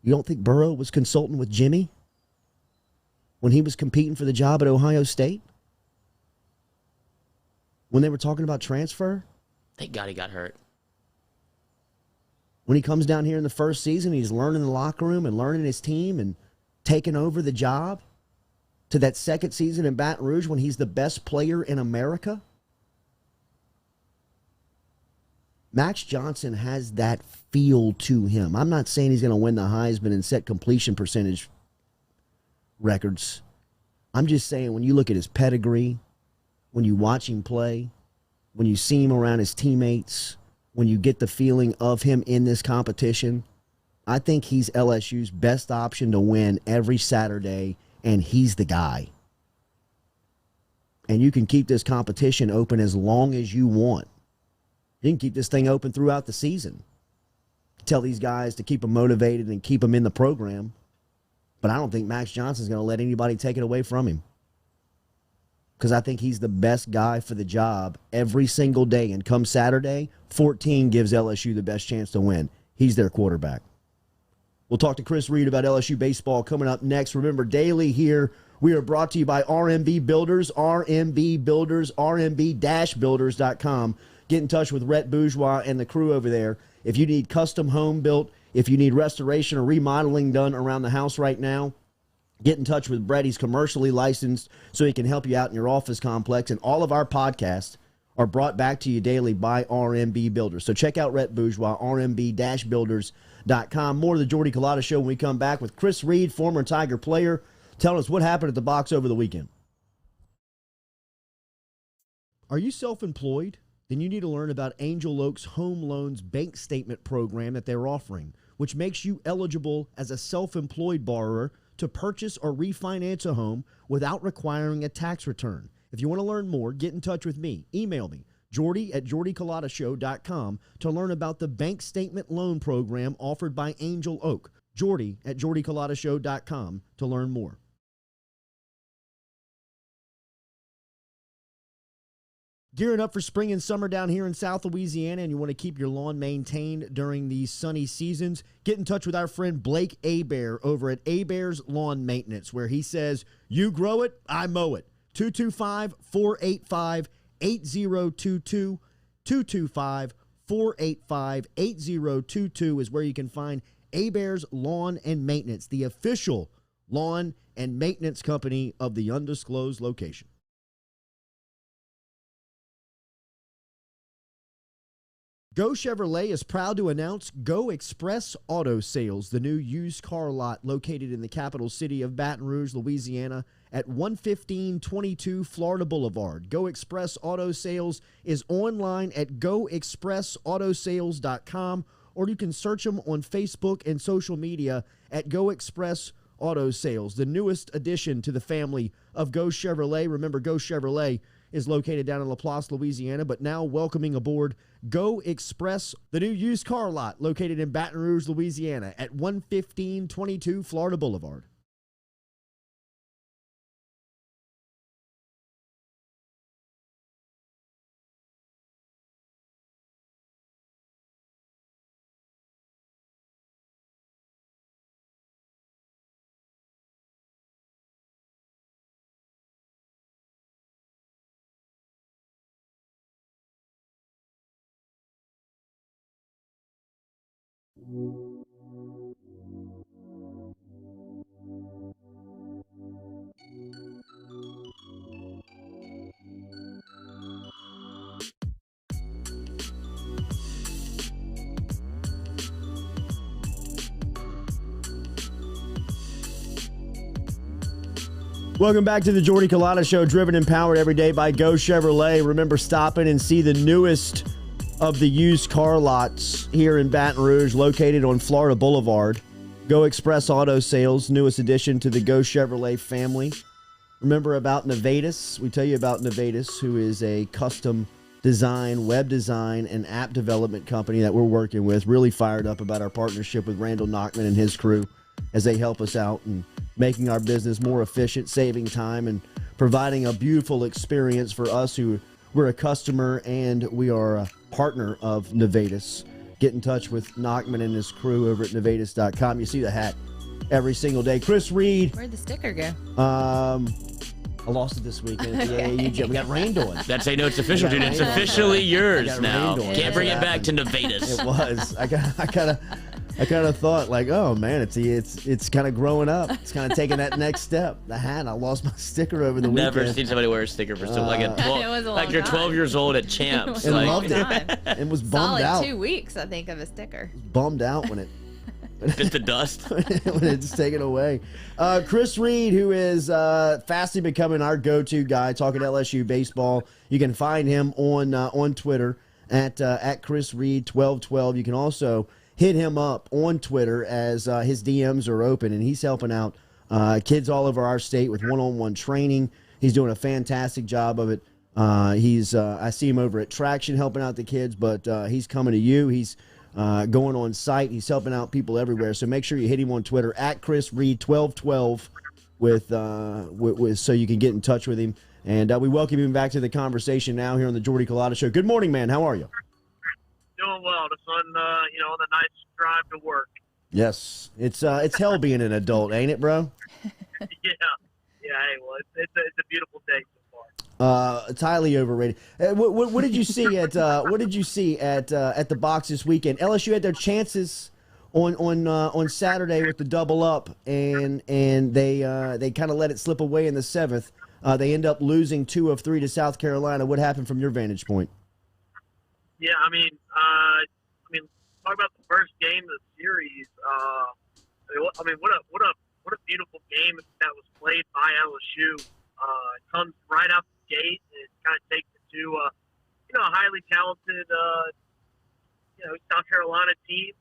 You don't think Burrow was consulting with Jimmy when he was competing for the job at Ohio State? When they were talking about transfer? Thank God he got hurt. When he comes down here in the first season, he's learning the locker room and learning his team and taking over the job, to that second season in Baton Rouge when he's the best player in America? Max Johnson has that feel to him. I'm not saying he's going to win the Heisman and set completion percentage records. I'm just saying when you look at his pedigree, when you watch him play, when you see him around his teammates, when you get the feeling of him in this competition, I think he's LSU's best option to win every Saturday, and he's the guy. And you can keep this competition open as long as you want. You can keep this thing open throughout the season. Tell these guys to keep them motivated and keep them in the program. But I don't think Max Johnson's going to let anybody take it away from him. Because I think he's the best guy for the job every single day. And come Saturday, 14 gives LSU the best chance to win. He's their quarterback. We'll talk to Chris Reid about LSU baseball coming up next. Remember, daily here, we are brought to you by RMB Builders, RMB Builders, RMB-Builders.com. Get in touch with Rhett Bourgeois and the crew over there. If you need custom home built, if you need restoration or remodeling done around the house right now, get in touch with Brett. He's commercially licensed, so he can help you out in your office complex. And all of our podcasts are brought back to you daily by RMB Builders. So check out Rhett Bourgeois, RMB-Builders.com. More of the Jordy Culotta Show when we come back with Chris Reid, former Tiger player, telling us what happened at the box over the weekend. Are you self-employed? Then you need to learn about Angel Oak's Home Loans Bank Statement program that they're offering, which makes you eligible as a self-employed borrower to purchase or refinance a home without requiring a tax return. If you want to learn more, get in touch with me. Email me, jordy@jordyculotta.show.com, to learn about the bank statement loan program offered by Angel Oak. jordy@jordyculotta.show.com to learn more. Gearing up for spring and summer down here in South Louisiana, and you want to keep your lawn maintained during these sunny seasons, get in touch with our friend Blake Abear over at Abear's Lawn Maintenance, where he says, you grow it, I mow it. 225-485-8022. 225-485-8022 is where you can find Abear's Lawn and Maintenance, the official lawn and maintenance company of the undisclosed location. Go Chevrolet is proud to announce Go Express Auto Sales, the new used car lot located in the capital city of Baton Rouge, Louisiana, at 11522 Florida Boulevard. Go Express Auto Sales is online at goexpressautosales.com, or you can search them on Facebook and social media at Go Express Auto Sales, the newest addition to the family of Go Chevrolet. Remember, Go Chevrolet is located down in LaPlace, Louisiana, but now welcoming aboard Go Express, the new used car lot located in Baton Rouge, Louisiana at 11522 Florida Boulevard. Welcome back to the Jordy Culotta Show, driven and powered every day by Go Chevrolet. Remember, stop in and see the newest of the used car lots here in Baton Rouge, located on Florida Boulevard. Go Express Auto Sales, newest addition to the Go Chevrolet family. Remember about Nevadis? We tell you about Nevadis, who is a custom design, web design, and app development company that we're working with. Really fired up about our partnership with Randall Nachman and his crew as they help us out and making our business more efficient, saving time, and providing a beautiful experience for us who we're a customer and we are a partner of Nevadis. Get in touch with Nachman and his crew over at Nevadis.com. You see the hat every single day. Chris Reid. Where'd the sticker go? I lost it this weekend at the AAU gym. We got rained on. That's how you know it's official, dude. It's officially yours now. Can't bring it back to Nevadis. It was. I kind of thought, like, oh man, it's kind of growing up. It's kind of taking that next step. The hat, I lost my sticker over the weekend. Never seen somebody wear a sticker for so like a 12, like you're 12 years old at Champs. And like, loved it. And was bummed Solid out. 2 weeks, I think, of a sticker. Bummed out when it bit the dust when it's taken away. Chris Reid, who is fastly becoming our go-to guy talking LSU baseball. You can find him on Twitter at Chris Reid 1212. You can also hit him up on Twitter as his DMs are open, and he's helping out kids all over our state with one-on-one training. He's doing a fantastic job of it. I see him over at Traction helping out the kids, but he's coming to you. He's going on site. He's helping out people everywhere. So make sure you hit him on Twitter at Chris Reid 1212 with so you can get in touch with him. And we welcome him back to the conversation now here on the Jordy Culotta Show. Good morning, man. How are you? Doing well. The sun, on the nice drive to work. Yes, it's hell being an adult, ain't it, bro? Yeah. Hey, well, it's a beautiful day so far. It's highly overrated. What did you see at at the box this weekend? LSU had their chances on Saturday with the double up, and they kind of let it slip away in the seventh. They end up losing 2 of 3 to South Carolina. What happened from your vantage point? Yeah, talk about the first game of the series. What a beautiful game that was played by LSU. It comes right out the gate, and it kind of takes it to a highly talented South Carolina team,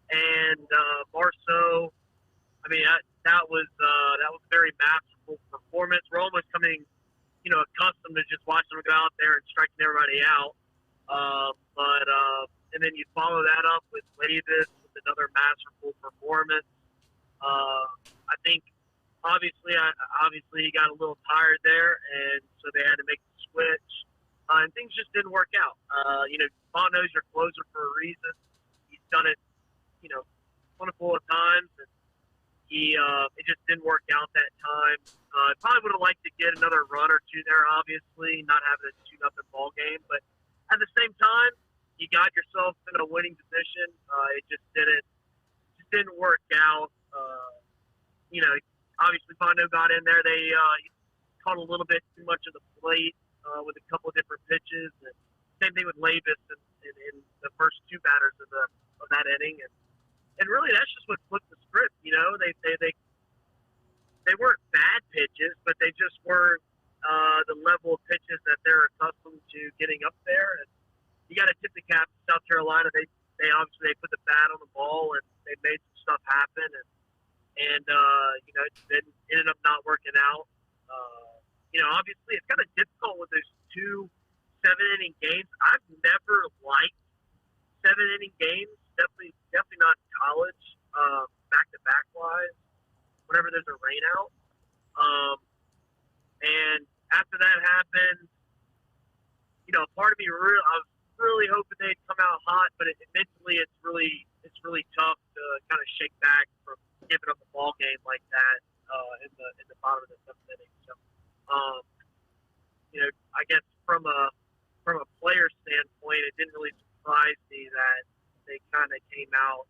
and Marceau. That was a very masterful performance. We're almost coming, accustomed to just watching them go out there and striking everybody out. And then you follow that up with Levis with another masterful performance. I think obviously he got a little tired there, and so they had to make the switch. And things just didn't work out. Fontenot's your closer for a reason. He's done it, plentiful of times, and it just didn't work out that time. Probably would have liked to get another run or two there, obviously, not having a 2-0 ball game, but at the same time, you got yourself in a winning position. It just didn't work out. Obviously Fontenot got in there. They caught a little bit too much of the plate with a couple of different pitches. And same thing with Levis in the first 2 batters of that inning. And really, that's just what flipped the script. They weren't bad pitches, but they just weren't the level of pitches that they're accustomed to getting up there. And you got to tip the cap to South Carolina. They obviously put the bat on the ball and they made some stuff happen. And it ended up not working out. Obviously it's kind of difficult with those 2 7-inning games. I've never liked 7-inning games. Definitely not in college. Back-to-back wise, whenever there's a rain out. And after that happened, part of me I was really hoping they'd come out hot, but mentally it's really tough to kind of shake back from giving up a ball game like that in the bottom of the 7th inning. So, I guess from a player standpoint, it didn't really surprise me that they kind of came out,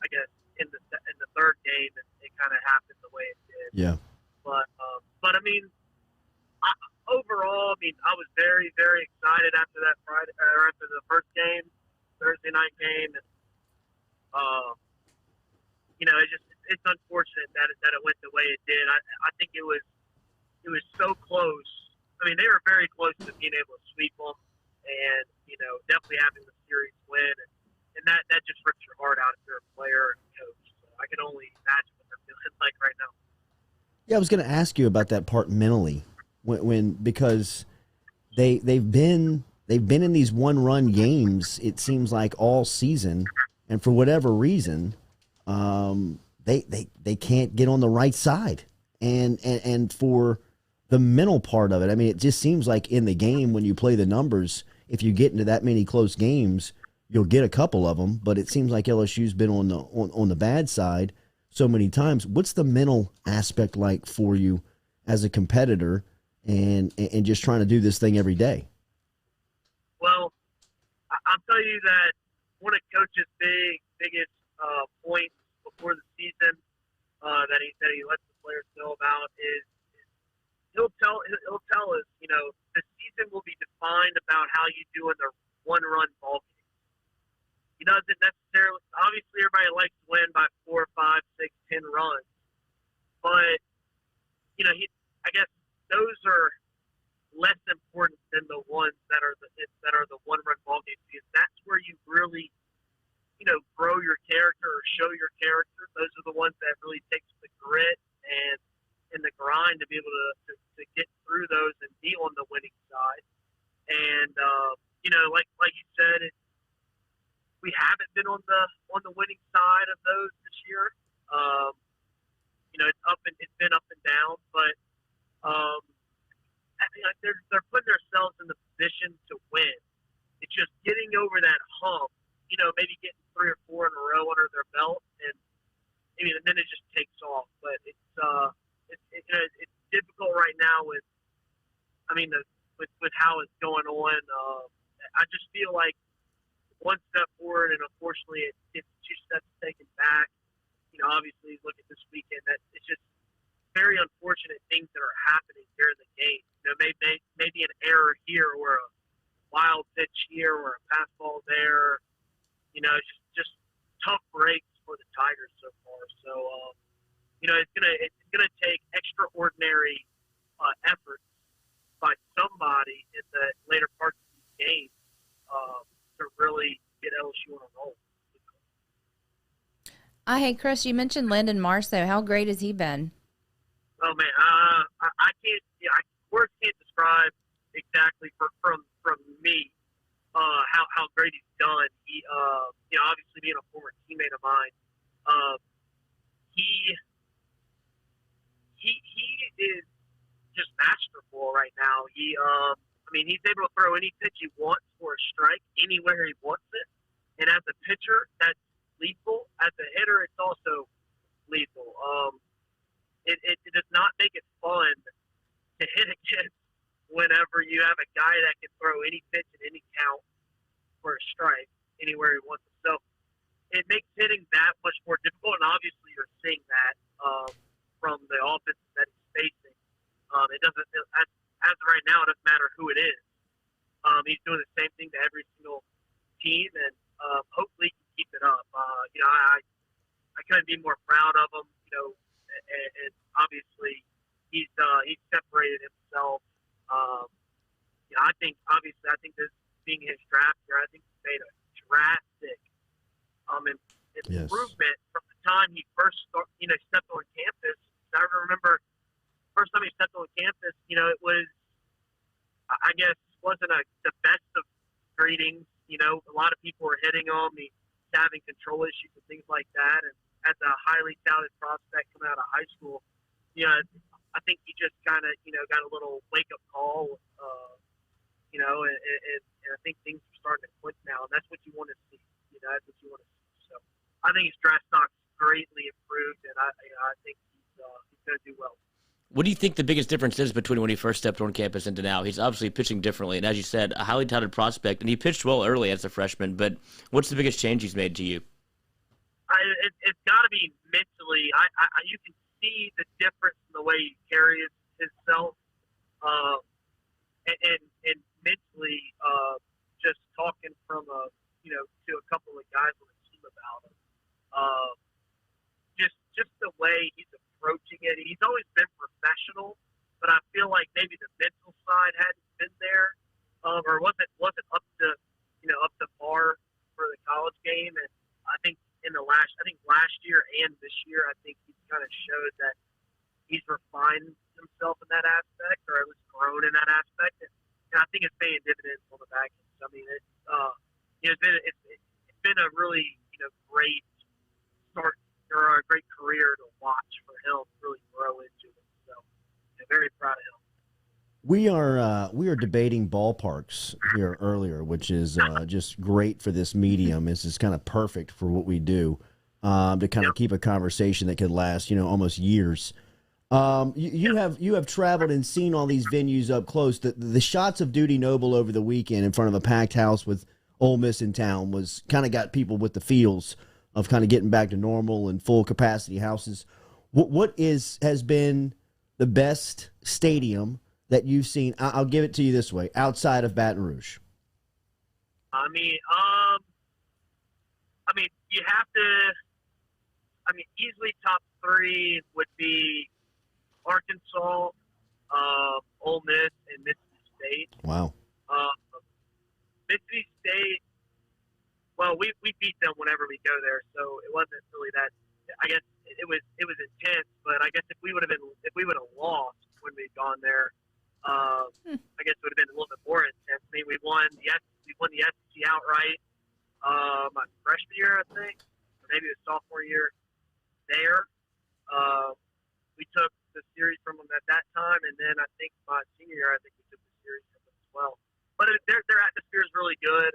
I guess, in the 3rd game, and it kind of happened the way it did. Yeah. But I mean, overall, I was very, very excited after that Friday, or after the first game, Thursday night game, and it's unfortunate that it went the way it did. I think it was so close. I mean, they were very close to being able to sweep them, and definitely having the series win, and that just rips your heart out if you're a player and coach. So I can only imagine what they're feeling like right now. Yeah, I was going to ask you about that part mentally, because they've been in these 1-run games. It seems like all season, and for whatever reason, they can't get on the right side, and for the mental part of it, I mean, it just seems like in the game when you play the numbers, if you get into that many close games, you'll get a couple of them. But it seems like LSU's been on the bad side so many times. What's the mental aspect like for you as a competitor and just trying to do this thing every day? Well, I'll tell you that one of Coach's biggest points before the season that he lets the players know about is he'll tell us, the season will be defined about how you do in the 1-run ball game. He doesn't necessarily, obviously everybody likes to win by 4, 5, 6, 10 runs, but I guess those are less important than the ones that are the 1-run ball games, because that's where you really grow your character or show your character. Those are the ones that really takes the grit and the grind to be able to get through those and be on the winning side. And like you said, we haven't been on the winning side of those this year. It's been up and down, but I think they're putting themselves in the position to win. It's just getting over that hump. Maybe getting 3 or 4 in a row under their belt, and then it just takes off. But it's difficult right now with how it's going on. I just feel like one step forward, and unfortunately, it's 2 steps taken back. Obviously, look at this weekend. That it's just very unfortunate things that are happening during the game. Maybe an error here, or a wild pitch here, or a pass ball there. Just tough breaks for the Tigers so far. So, it's gonna take extraordinary efforts by somebody in the later parts of these games to really get LSU on a roll. Hey, Chris, you mentioned Landon Marceau. How great has he been? Oh man, I can't. Words can't describe exactly from me how great he's done. He, obviously being a former teammate of mine, he is just masterful right now. He's able to throw any pitch he wants for a strike anywhere he wants it. And as a pitcher, that's lethal. As a hitter, it's also lethal. It does not make it fun to hit against whenever you have a guy that can throw any pitch at any count for a strike anywhere he wants it. So it makes hitting that much more difficult, and obviously you're seeing that from the offense that he's facing. It doesn't, as of right now, it doesn't matter who it is. He's doing the same thing to every single team, and hopefully he can keep it up. I couldn't be more proud of him. And obviously he's separated himself. I think this being his draft year, I think he's made a drastic improvement from the time he first stepped on campus. I remember first time he stepped on campus, it was, I I guess, wasn't the best of greetings. You know, a lot of people were hitting on me, having control issues and things like that. And as a highly touted prospect coming out of high school, you know, I think he just kind of, you know, got a little wake-up call, you know, and I think things are starting to click now, and that's what you want to see. You know, that's what you want to see. So I think his draft stock's greatly improved, and I think he's going to do well. What do you think the biggest difference is between when he first stepped on campus and to now? He's obviously pitching differently, and as you said, a highly touted prospect, and he pitched well early as a freshman, but what's the biggest change he's made to you? It's got to be mentally. You can see the difference in the way he carries himself, and mentally, just talking from to a couple of guys on the team about him. Just the way he's approaching it. He's always been professional, but I feel like maybe the mental side hadn't been there, or wasn't up to par for the college game. And I think last year and this year, I think he's kind of showed that he's refined himself in that aspect, or at least grown in that aspect. And I think it's paying dividends on the back end. So, I mean, it's been a really great start or a great career to watch for him really grow into it. So, very proud of him. We are debating ballparks here earlier, which is just great for this medium. This is kind of perfect for what we do, to kind of keep a conversation that could last, almost years. You have traveled and seen all these venues up close. The shots of Dudy Noble over the weekend in front of a packed house with Ole Miss in town was kind of got people with the feels of kind of getting back to normal and full capacity houses. What has been the best stadium that you've seen? I'll give it to you this way: outside of Baton Rouge. I mean, you have to. I mean, easily top three would be Arkansas, Ole Miss, and Mississippi State. Wow. Mississippi State. Well, we beat them whenever we go there, so it wasn't really that. I guess it was intense, but I guess if we would have lost when we'd gone there, I guess it would have been a little bit more intense. I mean, we won the SEC outright my freshman year, I think, or maybe it was sophomore year. There, we took the series from them at that time, and then I think my senior year, I think we took the series from them as well. But their atmosphere is really good.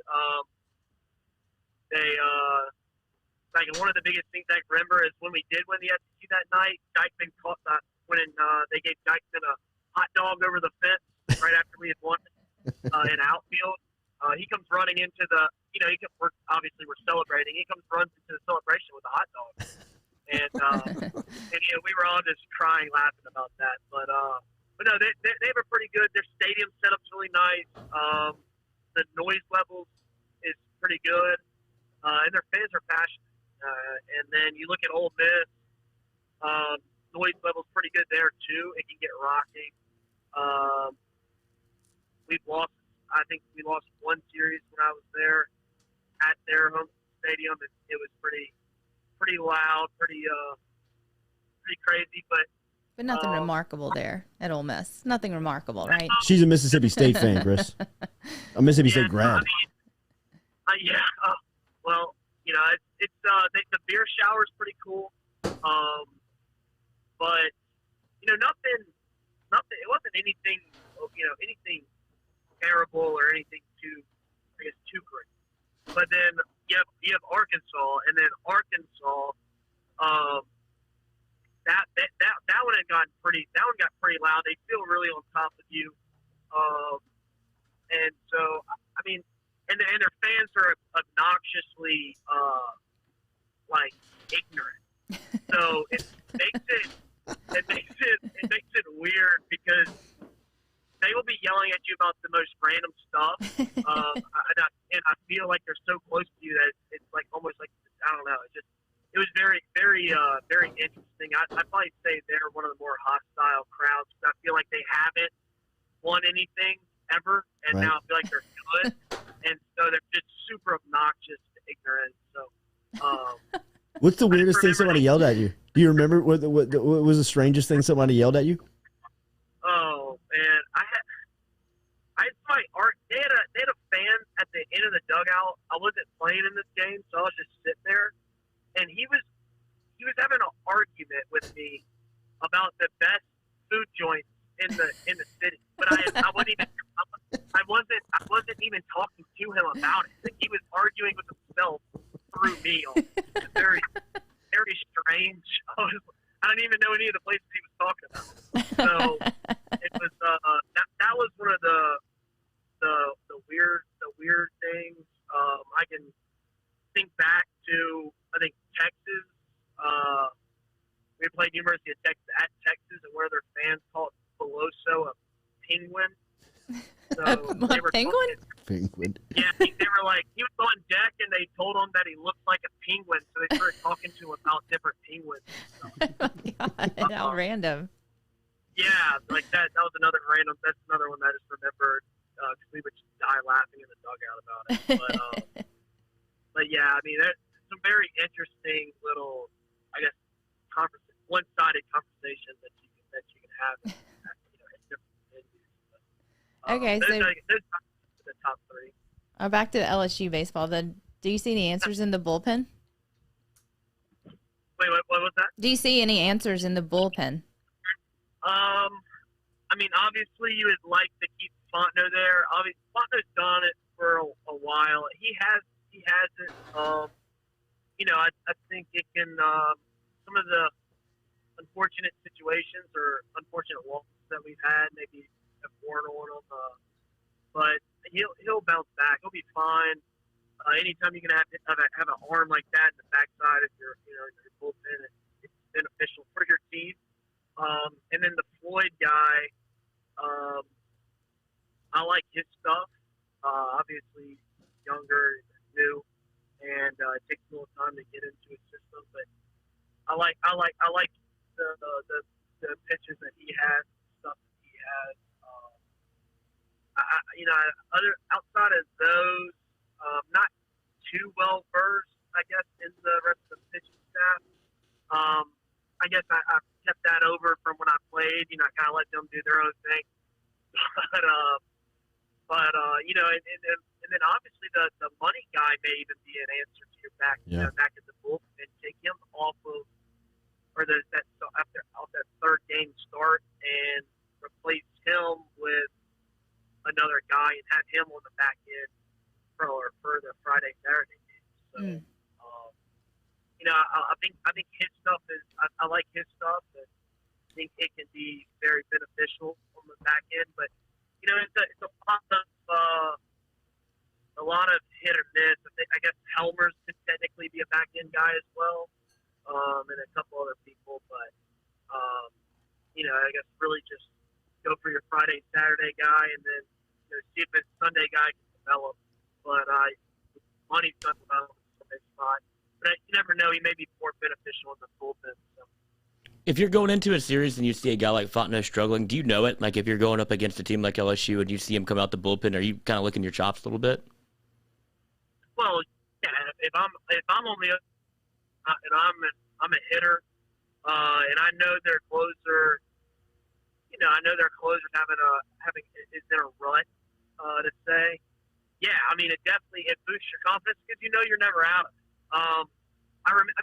Like one of the biggest things I remember is when we did win the SEC that night, Dykeman caught that when they gave Dykeman a hot dog over the fence right after we had won in outfield. He comes running into obviously we're celebrating. He runs into the celebration with a hot dog. And we were all just crying, laughing about that. But no, they were pretty good. Their stadium setup's really nice. The noise levels is pretty good, and their fans are passionate. And then you look at Ole Miss, noise level's pretty good there too. It can get rocking. I think we lost one series when I was there at their home stadium. It was pretty loud, pretty crazy, but nothing remarkable there at Ole Miss. Nothing remarkable, right? She's a Mississippi State fan, Chris. A Mississippi State grad. Well, it's the beer shower is pretty cool, but nothing. It wasn't anything terrible or anything too great. But then you have Arkansas, and then Arkansas, that one got pretty loud. They feel really on top of you, and so I mean, and their fans are obnoxiously ignorant. So it makes it weird because they will be yelling at you about the most random stuff, and I feel like they're so close to you that it's like almost like, I don't know. It was very, very, very interesting. I'd probably say they're one of the more hostile crowds because I feel like they haven't won anything ever, and now I feel like they're good, and so they're just super obnoxious and ignorant. So, what's the weirdest thing somebody yelled at you? Do you remember what was the strangest thing somebody yelled at you? Oh man, I had somebody playing in this game, so I was just sitting there, and he was having an argument with me about the best food joints in the city, but I wasn't even talking to him about it. Like, he was arguing with himself through me. Very, very strange. I don't even know any of the places he was talking about. So it was that was one of the weird things. I can think back to, I think, Texas. We played University of Texas at Texas, and one of their fans called Beloso a penguin. So they were penguin? Penguin. Yeah, they were like, he was on deck, and they told him that he looked like a penguin, so they started talking to him about different penguins. Oh my God, how random. Yeah, like that was another random, that's another one that I just remembered, because we would just die laughing in the dugout about it. But yeah, I mean, there's some very interesting little, I guess, one-sided conversation that you can have in different venues. Okay, so those are the top three. Back to LSU baseball. Do you see any answers in the bullpen? Wait, what was that? Do you see any answers in the bullpen? I mean, obviously, you would like to keep Fontenot there. Obviously, Fontenot's done it for a while. He has it. I think it can. Some of the unfortunate situations or unfortunate losses that we've had maybe have worn on him. But he'll bounce back. He'll be fine. Anytime you can have an arm like that in the backside of your bullpen, it's beneficial for your team. And then the Floyd guy, I like his stuff. Obviously, younger, new, and it takes a little time to get into his system. But I like the pitches that he has, stuff that he has. Outside of those, not too well versed, I guess, in the rest of the pitching staff. I guess I kept that over from when I played. I kind of let them do their own thing. And then obviously the money guy may even be an answer to your back in the bullpen. Take him off of, or off that third game start and replace him with another guy and have him on the back end for the Friday Saturday game. So I think his stuff is I like his stuff, and I think it can be very beneficial on the back end. But it's a lot of hit or miss. I guess Helmers could technically be a back end guy as well, and a couple other people. But I guess really just go for your Friday Saturday guy, and then see if it's Sunday guy can develop. But money's not developed in this spot. But you never know. He may be more beneficial in the bullpen. So. If you're going into a series and you see a guy like Fontenot struggling, do you know it? Like if you're going up against a team like LSU and you see him come out the bullpen, are you kind of licking your chops a little bit? Well, yeah. If I'm on the and I'm a hitter, and I know their closer. I know their closer's is in a rut. To say, yeah. I mean, it boosts your confidence because you're never out of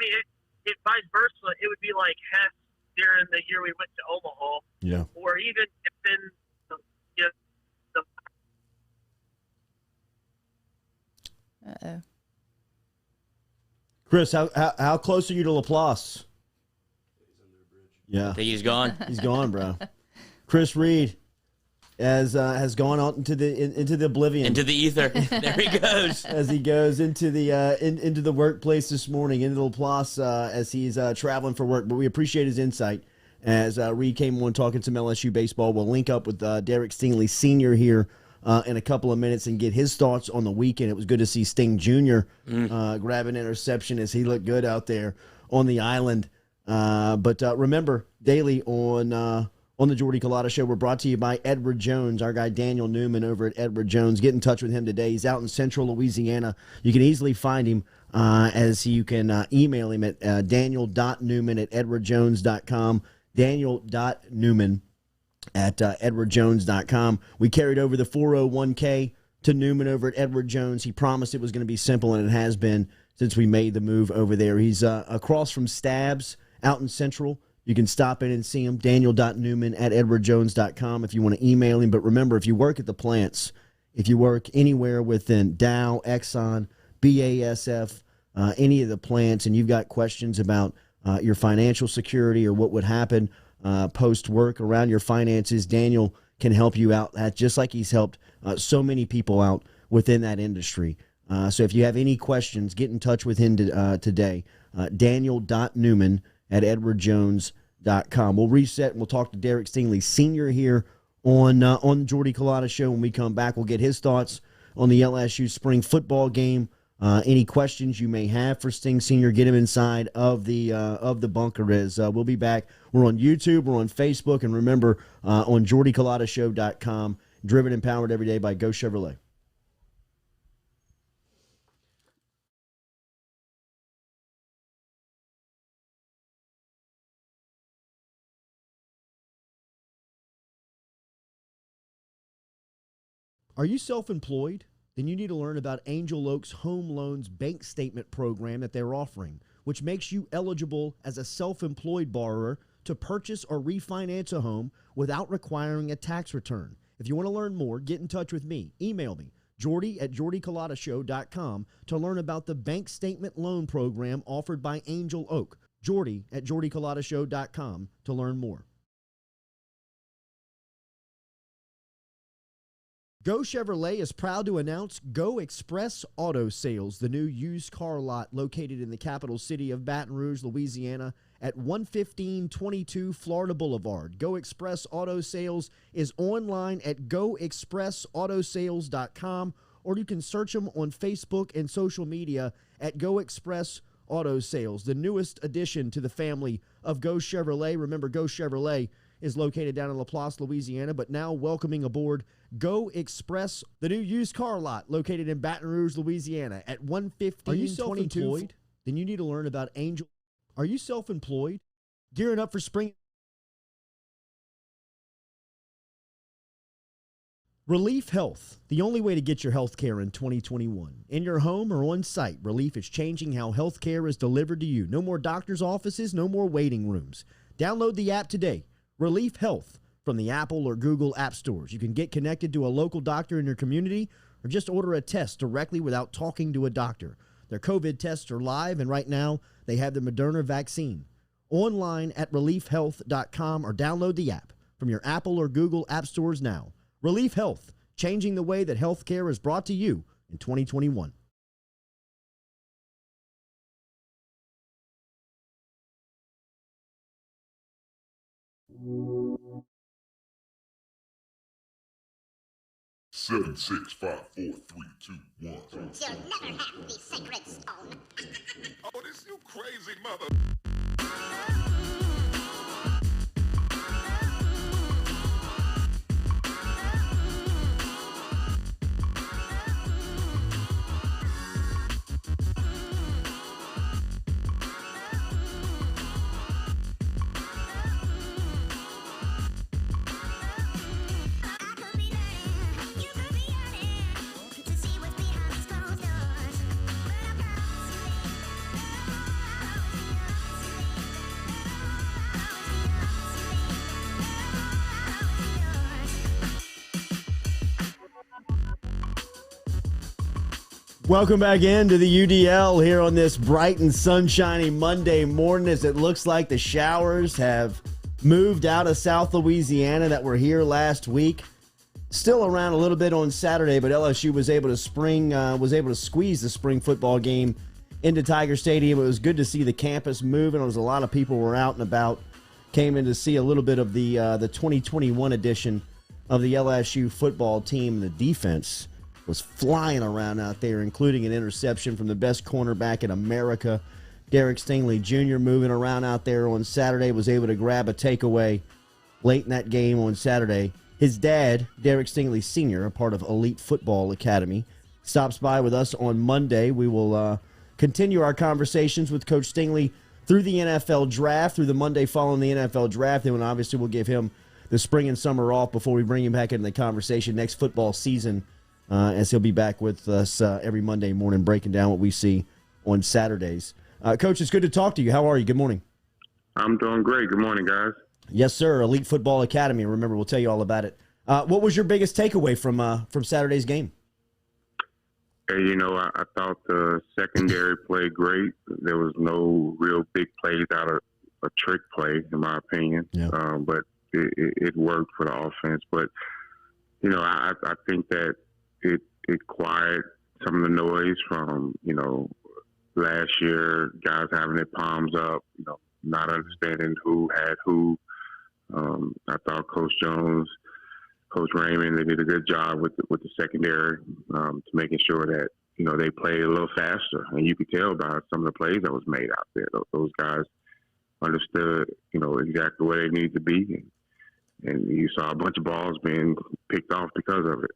it. If vice versa, it would be like Hess during the year we went to Omaha. Yeah. Or even if in Uh-oh. Chris, how close are you to Laplace? Yeah. I think he's gone. He's gone, bro. Chris Reid has gone out into the oblivion, into the ether. There he goes. As he goes into the workplace this morning, into Laplace, as he's traveling for work. But we appreciate his insight as Reid came on talking some LSU baseball. We'll link up with Derek Stingley Sr. here in a couple of minutes and get his thoughts on the weekend. It was good to see Sting Jr. Grab an interception as he looked good out there on the island. But remember, daily on the Jordy Culotta Show, we're brought to you by Edward Jones, our guy Daniel Newman over at Edward Jones. Get in touch with him today. He's out in central Louisiana. You can easily find him as you can email him at daniel.newman@edwardjones.com, daniel.newman@edwardjones.com. We carried over the 401k to Newman over at Edward Jones. He promised it was going to be simple, and it has been since we made the move over there. He's across from Stabs out in Central. You can stop in and see him, daniel.newman@edwardjones.com if you want to email him. But remember, if you work at the plants, if you work anywhere within Dow, Exxon, BASF, any of the plants, and you've got questions about your financial security or what would happen post-work around your finances, Daniel can help you out, just like he's helped so many people out within that industry. So if you have any questions, get in touch with him today, daniel.newman@edwardjones.com. We'll reset and we'll talk to Derek Stingley Sr. here on the Jordy Culotta Show. When we come back, we'll get his thoughts on the LSU spring football game. Any questions you may have for Sting Sr., get him inside of the bunker. We'll be back. We're on YouTube, we're on Facebook, and remember, on JordyCulottaShow.com, driven and powered every day by Go Chevrolet. Are you self-employed? Then you need to learn about Angel Oak's Home Loans Bank Statement program that they're offering, which makes you eligible as a self-employed borrower to purchase or refinance a home without requiring a tax return. If you want to learn more, get in touch with me. Email me, Jordy@JordyCulottashow.com, to learn about the bank statement loan program offered by Angel Oak. Jordy@JordyCulottashow.com to learn more. Go Chevrolet is proud to announce Go Express Auto Sales, the new used car lot located in the capital city of Baton Rouge, Louisiana, at 11522 Florida Boulevard. Go Express Auto Sales is online at goexpressautosales.com, or you can search them on Facebook and social media at Go Express Auto Sales, the newest addition to the family of Go Chevrolet. Remember, Go Chevrolet is located down in Laplace, Louisiana, but now welcoming aboard Go Express, the new used car lot located in Baton Rouge, Louisiana at 11522. Are you self-employed? Then you need to learn about Angel. Are you self-employed? Gearing up for spring. Relief Health, the only way to get your health care in 2021. In your home or on site, Relief is changing how health care is delivered to you. No more doctor's offices, no more waiting rooms. Download the app today. Relief Health from the Apple or Google app stores. You can get connected to a local doctor in your community or just order a test directly without talking to a doctor. Their COVID tests are live, and right now they have the Moderna vaccine. Online at reliefhealth.com or download the app from your Apple or Google app stores now. Relief Health, changing the way that healthcare is brought to you in 2021. Seven, 6, 5, 4, 3, 2, 1. You'll never have the sacred stone. Oh, this you crazy mother. Welcome back into the UDL here on this bright and sunshiny Monday morning, as it looks like the showers have moved out of South Louisiana that were here last week. Still around a little bit on Saturday, but LSU was able to squeeze the spring football game into Tiger Stadium. It was good to see the campus moving. There was a lot of people were out and about, came in to see a little bit of the 2021 edition of the LSU football team. The defense was flying around out there, including an interception from the best cornerback in America, Derek Stingley Jr., moving around out there on Saturday, was able to grab a takeaway late in that game on Saturday. His dad, Derek Stingley Sr., a part of Elite Football Academy, stops by with us on Monday. We will continue our conversations with Coach Stingley through the NFL draft, through the Monday following the NFL draft. And obviously we'll give him the spring and summer off before we bring him back into the conversation next football season as he'll be back with us every Monday morning breaking down what we see on Saturdays. Coach, it's good to talk to you. How are you? Good morning. I'm doing great. Good morning, guys. Yes, sir. Elite Football Academy. Remember, we'll tell you all about it. What was your biggest takeaway from Saturday's game? Hey, I thought the secondary played great. There was no real big plays out of a trick play, in my opinion. Yeah. But it worked for the offense. But, I think that it quieted some of the noise from, last year, guys having their palms up, not understanding who had who. I thought Coach Jones, Coach Raymond, they did a good job with the secondary to making sure that, they played a little faster. And you could tell by some of the plays that was made out there. Those guys understood, exactly where they needed to be. And you saw a bunch of balls being picked off because of it.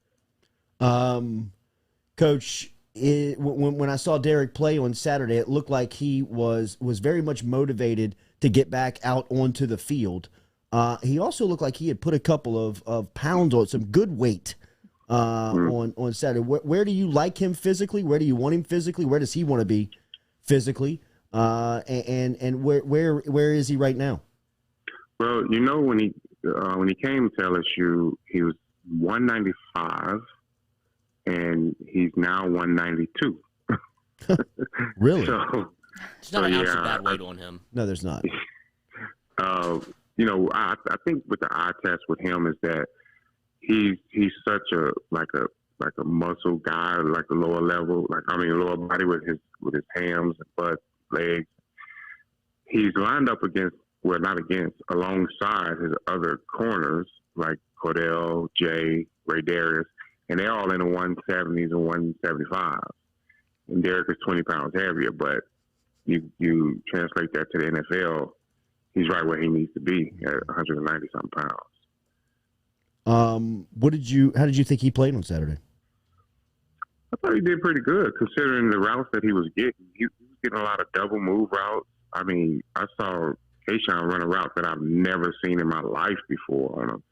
Coach, when I saw Derek play on Saturday, it looked like he was very much motivated to get back out onto the field. He also looked like he had put a couple of pounds on, some good weight on Saturday. Where do you like him physically? Where do you want him physically? Where does he want to be physically? And where is he right now? Well, when he came to LSU, he was 195, and he's now 192. Really? So, It's not an ounce of bad weight on him. No, there's not. I think with the eye test with him is that he's such a muscle guy, like a lower level, lower body with his hams and butt, legs. He's lined up alongside his other corners like Cordell, Jay, Ray Darius, and they're all in the 170s and 175. And Derek is 20 pounds heavier, but you translate that to the NFL, he's right where he needs to be at 190-something pounds. How did you think he played on Saturday? I thought he did pretty good considering the routes that he was getting. He was getting a lot of double move routes. I mean, I saw Kayshawn run a route that I've never seen in my life before on him.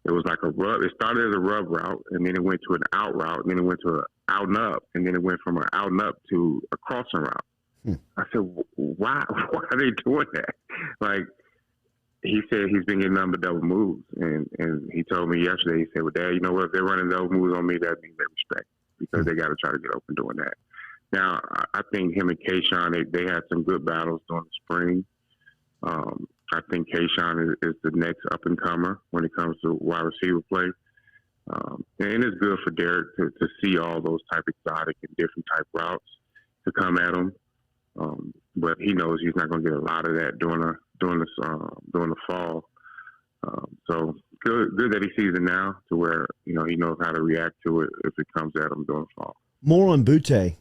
It was like a rub. It started as a rub route, and then it went to an out route, and then it went to an out and up, and then it went from an out and up to a crossing route. I said, why are they doing that? Like, he said he's been getting nothing but double moves. And he told me yesterday, he said, well, Dad, you know what? If they're running double moves on me, that means they respect me because they got to try to get open doing that. Now, I think him and Kayshawn, they had some good battles during the spring. I think Kayshawn is the next up-and-comer when it comes to wide receiver play. And it's good for Derek to see all those type of exotic and different type routes to come at him. But he knows he's not going to get a lot of that during the fall. So good that he sees it now to where he knows how to react to it if it comes at him during the fall. More on Butte.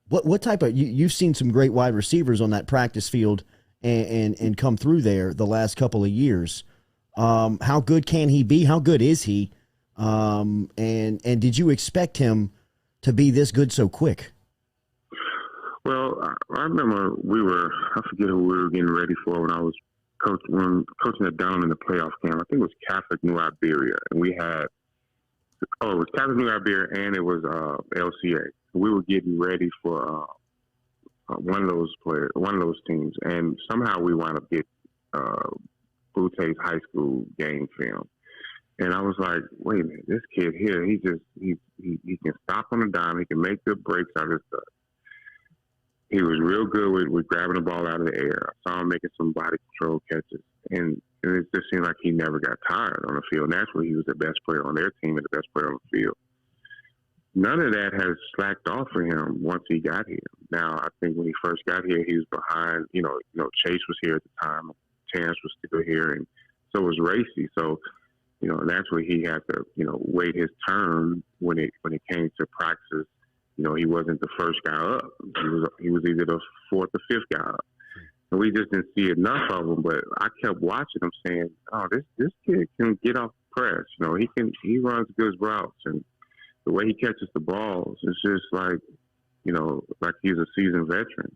What type of you've seen some great wide receivers on that practice field and come through there the last couple of years. How good can he be? How good is he? And did you expect him to be this good so quick? Well, I remember I forget who we were getting ready for when I was coaching it down in the playoff camp. I think it was Catholic New Iberia. And it was Catholic New Iberia and it was LCA. We were getting ready for one of those teams. And somehow we wound up getting Butte's high school game film. And I was like, wait a minute, this kid here, he can stop on a dime. He can make good breaks out of his stuff. He was real good with grabbing the ball out of the air. I saw him making some body control catches. And it just seemed like he never got tired on the field. Naturally, he was the best player on their team and the best player on the field. None of that has slacked off for him once he got here. Now, I think when he first got here, he was behind, Chase was here at the time. Terrence was still here, and so was Racy. So, naturally he had to, wait his turn when it came to practice. He wasn't the first guy up. He was either the fourth or fifth guy up. And we just didn't see enough of him. But I kept watching him saying, oh, this kid can get off press. He runs good routes. And the way he catches the balls, it's just like, like he's a seasoned veteran.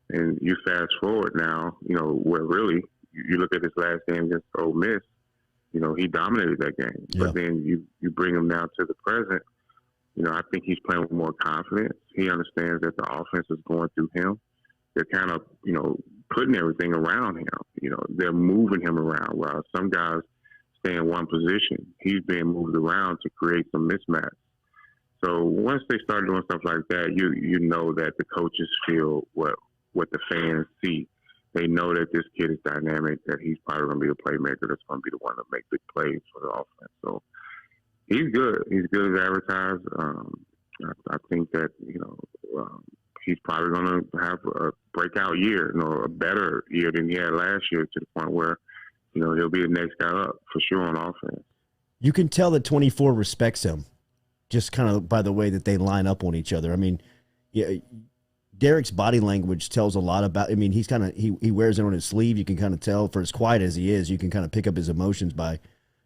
And you fast forward now, where really you look at his last game against Ole Miss, he dominated that game. Yeah. But then you bring him now to the present I think he's playing with more confidence. He understands that the offense is going through him. They're kind of, putting everything around him. They're moving him around. While some guys stay in one position, he's being moved around to create some mismatch. So once they start doing stuff like that, you know that the coaches feel what the fans see. They know that this kid is dynamic, that he's probably going to be a playmaker that's going to be the one to make big plays for the offense. So he's good. He's good as advertised. I think that, he's probably going to have a breakout year, a better year than he had last year, to the point where, he'll be the next guy up for sure on offense. You can tell that 24 respects him just kind of by the way that they line up on each other. I mean, yeah, Derek's body language tells a lot about, he's kind of, he wears it on his sleeve. You can kind of tell, for as quiet as he is, you can kind of pick up his emotions by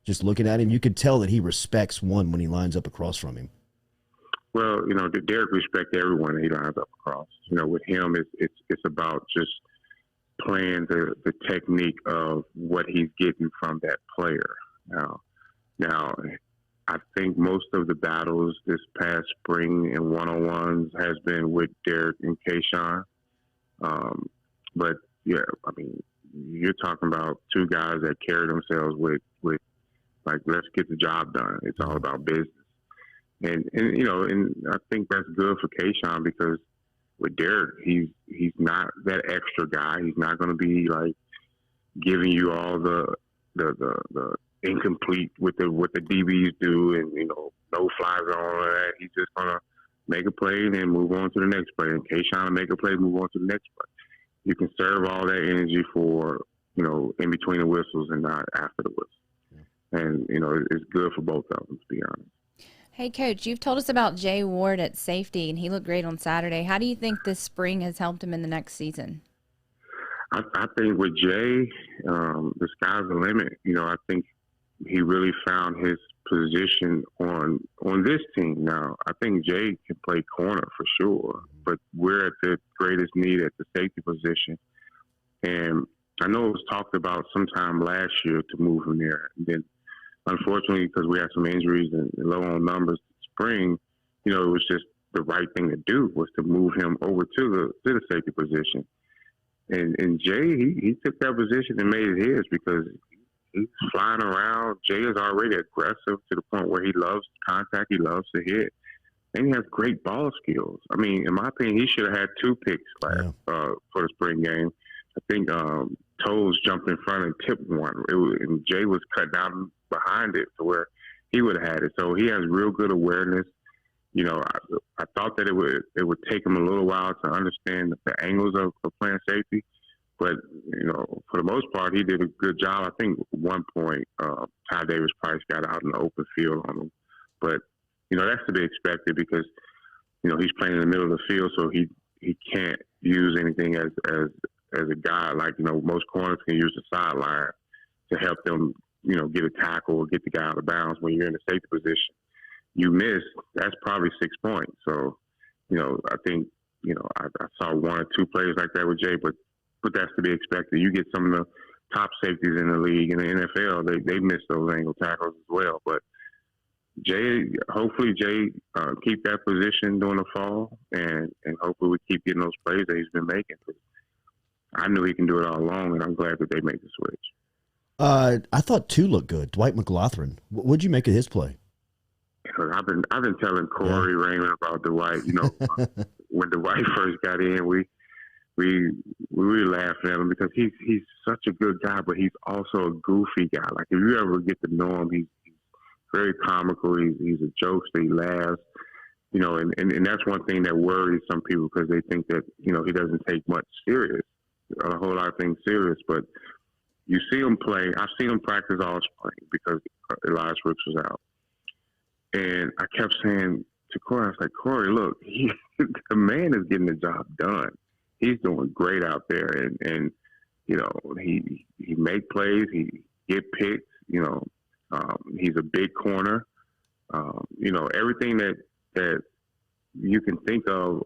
just looking at him. You can tell that he respects one when he lines up across from him. Well, Derek respects everyone that he lines up across. With him, it's about just playing the technique of what he's getting from that player. Now, I think most of the battles this past spring in one-on-ones has been with Derek and Kayshawn. But yeah, you're talking about two guys that carry themselves with like, let's get the job done. It's all about business. And I think that's good for Kayshawn, because with Derek, he's not that extra guy. He's not going to be like giving you all the incomplete with what the DBs do, and no fly zone or that. He's just going to make a play and then move on to the next play. And Kayshawn will make a play, move on to the next play. You can serve all that energy for in between the whistles and not after the whistle. And it's good for both of them, to be honest. Hey, Coach, you've told us about Jay Ward at safety, and he looked great on Saturday. How do you think this spring has helped him in the next season? I think with Jay, the sky's the limit. I think he really found his position on this team now. I think Jay can play corner for sure, but we're at the greatest need at the safety position. And I know it was talked about sometime last year to move him there. And then, unfortunately, because we had some injuries and low on numbers this spring, it was just the right thing to do, was to move him over to the safety position. And Jay, he took that position and made it his, because he's flying around. Jay is already aggressive to the point where he loves contact, he loves to hit, and he has great ball skills. In my opinion, he should have had 2 picks for the spring game. I think Toes jumped in front and tipped one, and Jay was cut down behind it to where he would have had it. So he has real good awareness. I thought that it would take him a little while to understand the angles of playing safety, but for the most part, he did a good job. I think at one point, Ty Davis Price got out in the open field on him, but that's to be expected, because he's playing in the middle of the field, so he can't use anything as a guy like most corners can use the sideline to help them get a tackle or get the guy out of bounds. When you're in the safety position, you miss, that's probably 6 points. So, I think, I saw 1 or 2 plays like that with Jay, but that's to be expected. You get some of the top safeties in the league, in the NFL, they miss those angle tackles as well. But hopefully Jay keep that position during the fall, and hopefully we keep getting those plays that he's been making. I knew he can do it all along, and I'm glad that they make the switch. I thought 2 looked good. Dwight McLaughlin. What'd you make of his play? I've been telling Corey Raymond about Dwight. When Dwight first got in, we were laughing at him, because he's such a good guy, but he's also a goofy guy. Like, if you ever get to know him, he's very comical. He's a jokester. He laughs. And that's one thing that worries some people, because they think that he doesn't take much serious, a whole lot of things serious. But you see him play. I've seen him practice all spring, because Elias Ricks was out. And I kept saying to Corey, I was like, Corey, look, the man is getting the job done. He's doing great out there. And he make plays. He get picks. He's a big corner. Everything that you can think of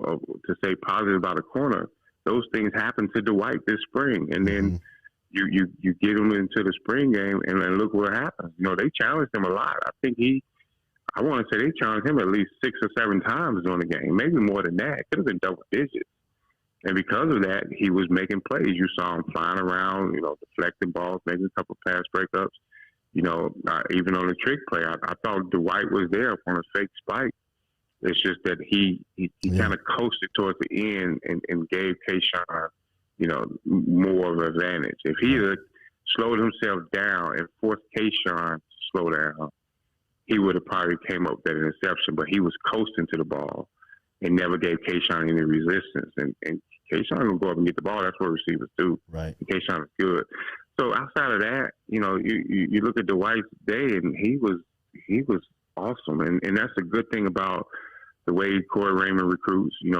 to say positive about a corner, those things happened to Dwight this spring. And then you get him into the spring game, and then look what happens. They challenged him a lot. I think he I want to say they challenged him at least 6 or 7 times during the game, maybe more than that. It could have been double digits. And because of that, he was making plays. You saw him flying around, deflecting balls, making a couple pass breakups. Even on the trick play, I thought Dwight was there on a fake spike. It's just that he kind of coasted towards the end and gave Kayshawn, more of an advantage. If he had slowed himself down and forced Kayshawn to slow down, he would have probably came up with that interception. But he was coasting to the ball and never gave Kayshawn any resistance. And Kayshawn will go up and get the ball. That's what receivers do. Right. And Kayshawn is good. So outside of that, you look at Dwight's day, and he was awesome. And that's a good thing about the way Corey Raymond recruits. He's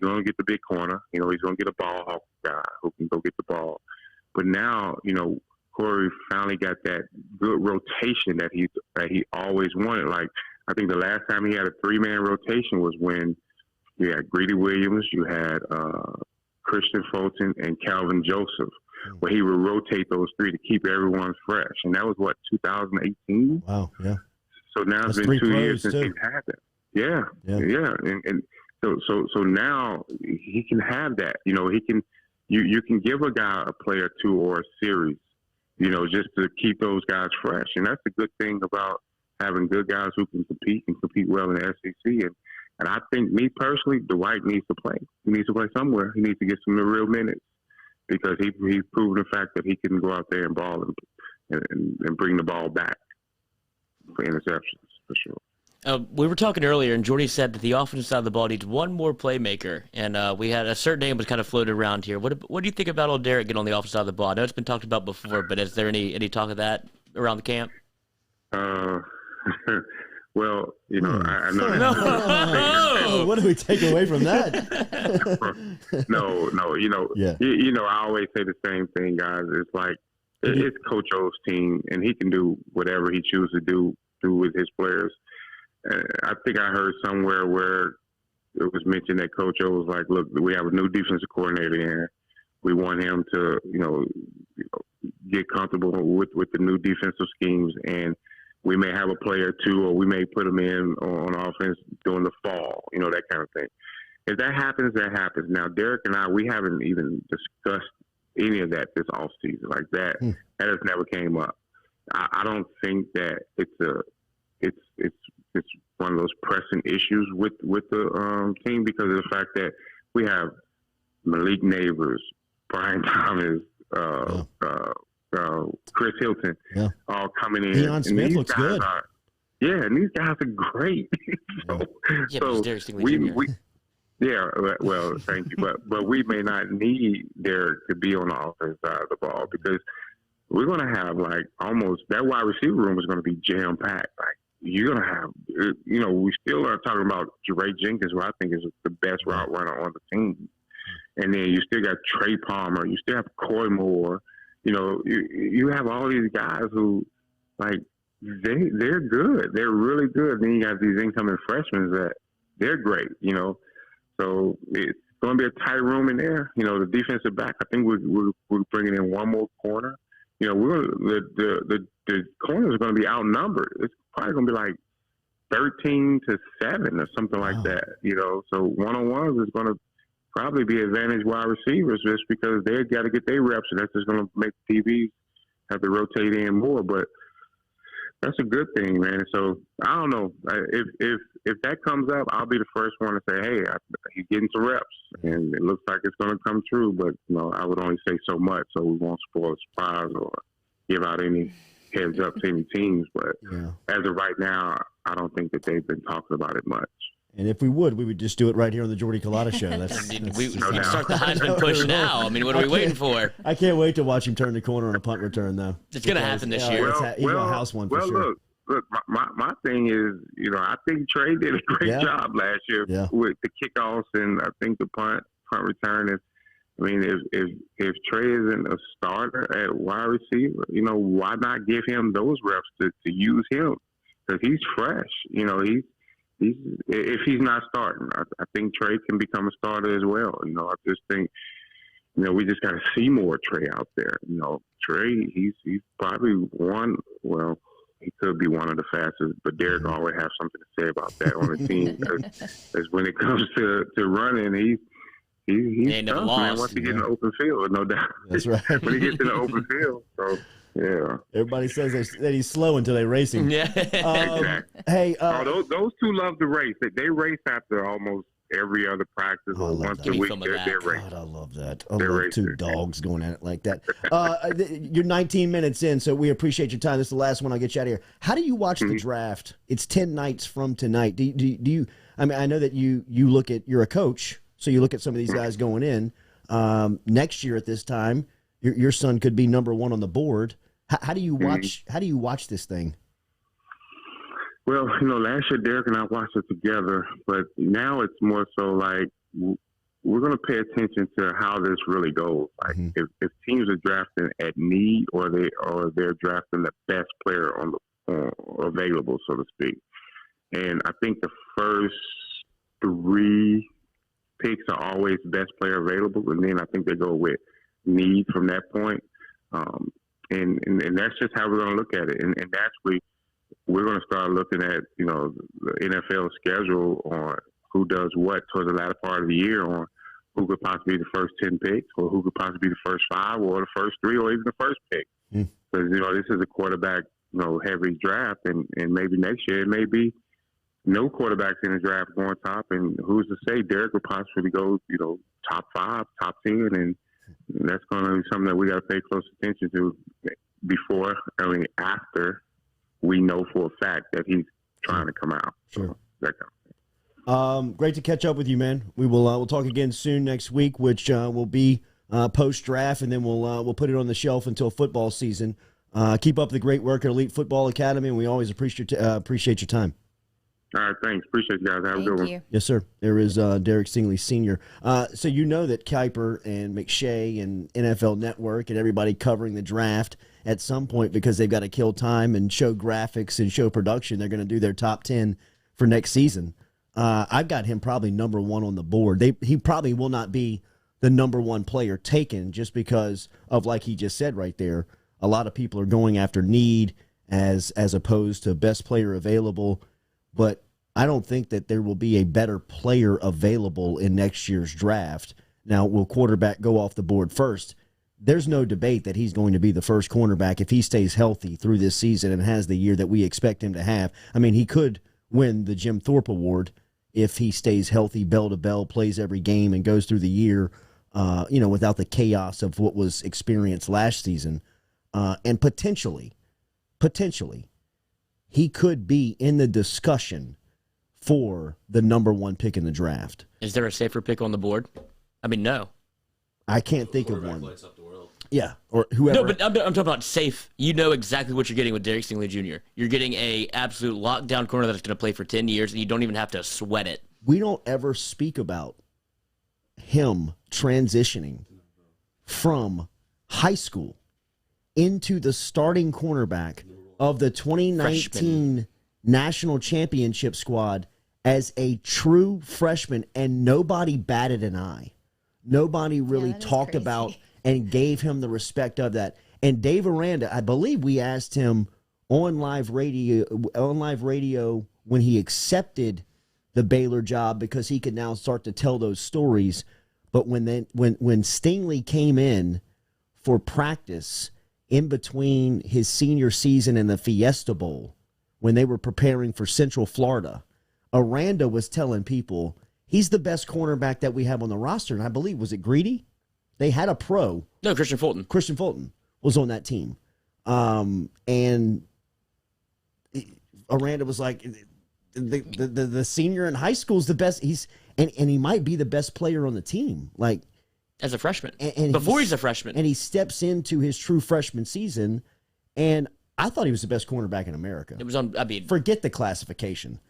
going to get the big corner. He's going to get a ball hawk guy who can go get the ball. But now, Corey finally got that good rotation that he always wanted. Like, I think the last time he had a 3-man rotation was when you had Greedy Williams, you had Christian Fulton, and Calvin Joseph, where he would rotate those 3 to keep everyone fresh. And that was, 2018? Wow, yeah. So now it's been 2 years since he's had that. Yeah. And so now he can have that. He can. You can give a guy a play or two or a series, just to keep those guys fresh. And that's the good thing about having good guys who can compete well in the SEC. And I think, me personally, Dwight needs to play. He needs to play somewhere. He needs to get some real minutes because he's proven the fact that he can go out there and ball and bring the ball back for interceptions, for sure. We were talking earlier, and Jordy said that the offensive side of the ball needs one more playmaker, and we had a certain name was kind of floated around here. What do you think about old Derek getting on the offensive side of the ball? I know it's been talked about before, but is there any talk of that around the camp? Well, I know. Oh, what do we take away from that? No, I always say the same thing, guys. It's like it's Coach O's team, and he can do whatever he chooses to do with his players. I think I heard somewhere where it was mentioned that Coach O was like, look, we have a new defensive coordinator in. We want him to, get comfortable with the new defensive schemes, and we may have a player or two, or we may put them in on offense during the fall, that kind of thing. If that happens, that happens. Now, Derek and I, we haven't even discussed any of that this offseason. Like that has never came up. I don't think that it's one of those pressing issues with the team because of the fact that we have Malik Neighbors, Brian Thomas, Chris Hilton, all coming in. Deion Smith looks good. And these guys are great. Thank you. But we may not need Derek to be on the offensive side of the ball because we're going to have almost that wide receiver room is going to be jam packed. You're going to have, we still are talking about Jeray Jenkins, who I think is the best route runner on the team. And then you still got Trey Palmer. You still have Coy Moore. You have all these guys who, they're good. They're really good. Then you got these incoming freshmen that they're great, So it's going to be a tight room in there. The defensive back, I think we're bringing in one more corner. The corners are going to be outnumbered. It's probably going to be 13-7 or something like that. So one-on-ones is going to probably be advantage wide receivers just because they got to get their reps, and that's just going to make TVs have to rotate in more. But that's a good thing, man. So I don't know if that comes up, I'll be the first one to say, hey, he's getting some reps, and it looks like it's going to come true. But I would only say so much, so we won't spoil a surprise or give out any heads up to any teams. But as of right now, I don't think that they've been talking about it much. And if we would just do it right here on the Jordy Culotta show. We start the Heisman push now. I mean, what are we waiting for? I can't wait to watch him turn the corner on a punt return, though. It's going to happen this year. He's going to house one for sure. Look, my thing is, I think Trey did a great job last year with the kickoffs and I think the punt return. If Trey isn't a starter at wide receiver, why not give him those reps to use him? Because he's fresh. If he's not starting, I think Trey can become a starter as well. I just think, we just got to see more Trey out there. Trey, he's probably he could be one of the fastest. But Derek always has something to say about that on the team. Because when it comes to running, he's tough, man. Once he gets in the open field, no doubt. That's right. When he gets in the open field, so yeah. Everybody says that he's slow until they race him. Yeah. Exactly. Hey, those two love to race. They race after almost every other practice or once a week. They're racing. God, I love that. I love two dogs going at it like that. You're 19 minutes in, so we appreciate your time. This is the last one. I'll get you out of here. How do you watch the draft? It's 10 nights from tonight. Do you? I mean, I know that you look at. You're a coach, so you look at some of these guys going in. Next year at this time, your son could be number one on the board. How do you watch? How do you watch this thing? Well, last year Derek and I watched it together, but now it's more so like we're going to pay attention to how this really goes. Like if teams are drafting at need or they're drafting the best player on the available, so to speak. And I think the first 3 picks are always best player available, and then I think they go with need from that point. And that's just how we're going to look at it. And actually, we're going to start looking at, the NFL schedule on who does what towards the latter part of the year on who could possibly be the first 10 picks or who could possibly be the first 5 or the first 3 or even the first pick. Because, this is a quarterback, heavy draft. And maybe next year it may be no quarterbacks in the draft going top. And who's to say Derek would possibly go, top 5, top 10. And that's going to be something that we got to pay close attention to after we know for a fact that he's trying to come out. Sure. So, that kind of thing. Great to catch up with you, man. We will we'll talk again soon next week, which will be post draft, and then we'll put it on the shelf until football season. Keep up the great work at Elite Football Academy, and we always appreciate your time. All right, thanks. Appreciate you guys. Have a good one. Yes, sir. There is Derek Stingley Sr. So you know that Kuiper and McShay and NFL Network and everybody covering the draft at some point, because they've got to kill time and show graphics and show production, they're going to do their top 10 for next season. I've got him probably number 1 on the board. He probably will not be the number 1 player taken just because of, like he just said right there, a lot of people are going after need as opposed to best player available. But I don't think that there will be a better player available in next year's draft. Now, will quarterback go off the board first? There's no debate that he's going to be the first cornerback if he stays healthy through this season and has the year that we expect him to have. I mean, he could win the Jim Thorpe Award if he stays healthy, bell to bell, plays every game, and goes through the year, without the chaos of what was experienced last season. And potentially, he could be in the discussion for the number 1 pick in the draft. Is there a safer pick on the board? I mean, no. I can't think of one. Lights up the world. Yeah, or whoever. No, but I'm talking about safe. You know exactly what you're getting with Derek Stingley Jr. You're getting a absolute lockdown corner that's going to play for 10 years, and you don't even have to sweat it. We don't ever speak about him transitioning from high school into the starting cornerback of the 2019 national championship squad as a true freshman, and nobody batted an eye. Nobody really talked about and gave him the respect of that. And Dave Aranda, I believe we asked him on live radio when he accepted the Baylor job, because he could now start to tell those stories. But when Stingley came in for practice in between his senior season and the Fiesta Bowl, when they were preparing for Central Florida, Aranda was telling people he's the best cornerback that we have on the roster. And I believe, was it Greedy? They had a pro. No, Christian Fulton. Christian Fulton was on that team. And Aranda was like, the senior in high school is the best. And he might be the best player on the team. Like, as a freshman. And before he's a freshman. And he steps into his true freshman season. And I thought he was the best cornerback in America. It was forget the classification.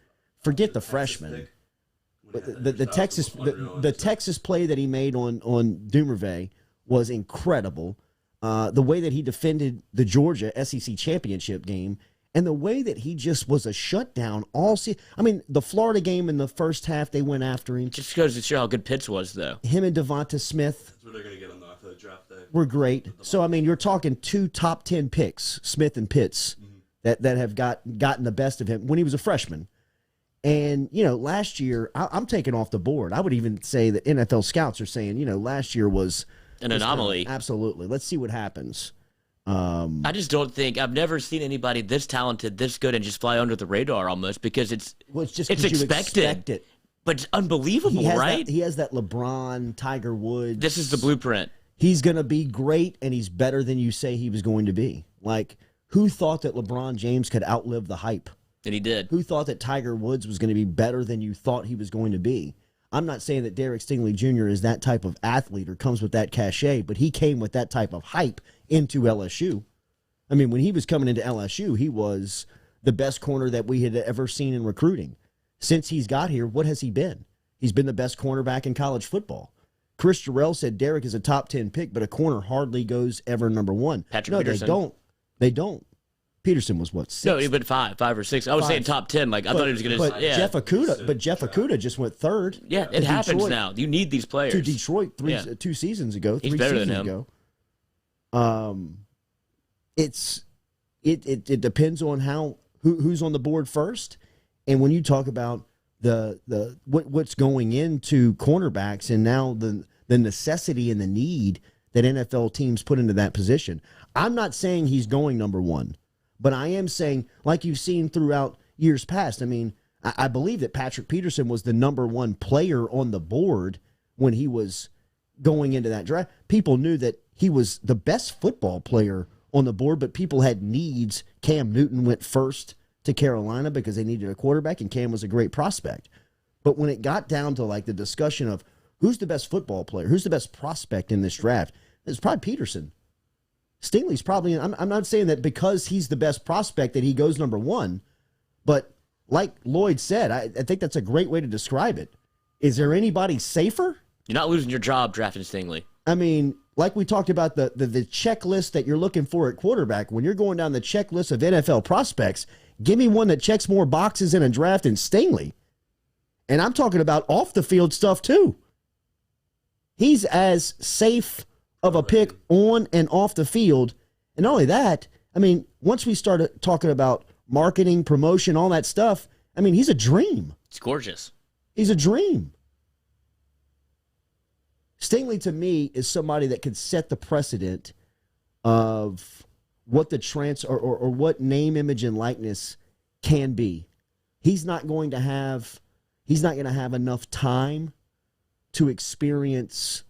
Forget the freshman. The Texas play that he made on Dumervay was incredible. The way that he defended the Georgia SEC championship game, and the way that he just was a shutdown all season. I mean, the Florida game in the first half, they went after him. Just goes to show how good Pitts was, though. Him and Devonta Smith. That's what they're going to get on the draft day. Were great. So, I mean, you're talking 2 top 10 picks, Smith and Pitts, that have gotten the best of him when he was a freshman. And, last year, I'm taking off the board. I would even say that NFL scouts are saying, last year was an anomaly. Absolutely. Let's see what happens. I just don't think I've never seen anybody this talented, this good, and just fly under the radar almost because it's expected. You expect it. But it's unbelievable, right? He has that LeBron, Tiger Woods. This is the blueprint. He's going to be great, and he's better than you say he was going to be. Like, who thought that LeBron James could outlive the hype? And he did. Who thought that Tiger Woods was going to be better than you thought he was going to be? I'm not saying that Derek Stingley Jr. is that type of athlete or comes with that cachet, but he came with that type of hype into LSU. I mean, when he was coming into LSU, he was the best corner that we had ever seen in recruiting. Since he's got here, what has he been? He's been the best cornerback in college football. Chris Jarrell said Derek is a top 10 pick, but a corner hardly goes ever number one. Patrick Peterson. They don't. Peterson was what, 6? No, he went 5 or 6. I was saying top 10. Like I thought he was going to. But Jeff Okudah just went 3rd. Yeah, it happens now. You need these players. To Detroit 2 seasons ago. He's better than him. It depends on who's on the board first, and when you talk about what's going into cornerbacks and now the necessity and the need that NFL teams put into that position. I'm not saying he's going number 1, but I am saying, like you've seen throughout years past, I mean, I believe that Patrick Peterson was the number 1 player on the board when he was going into that draft. People knew that he was the best football player on the board, but people had needs. Cam Newton went first to Carolina because they needed a quarterback, and Cam was a great prospect. But when it got down to like the discussion of who's the best football player, who's the best prospect in this draft, it's probably Peterson. Stingley's probably, I'm not saying that because he's the best prospect that he goes number 1, but like Lloyd said, I think that's a great way to describe it. Is there anybody safer? You're not losing your job drafting Stingley. I mean, like we talked about the checklist that you're looking for at quarterback, when you're going down the checklist of NFL prospects, give me one that checks more boxes in a draft than Stingley. And I'm talking about off the field stuff too. He's as safe of a pick on and off the field. And not only that, I mean, once we started talking about marketing, promotion, all that stuff, I mean, he's a dream. It's gorgeous. He's a dream. Stingley, to me, is somebody that could set the precedent of what the or what name, image, and likeness can be. He's not going to have enough time to experience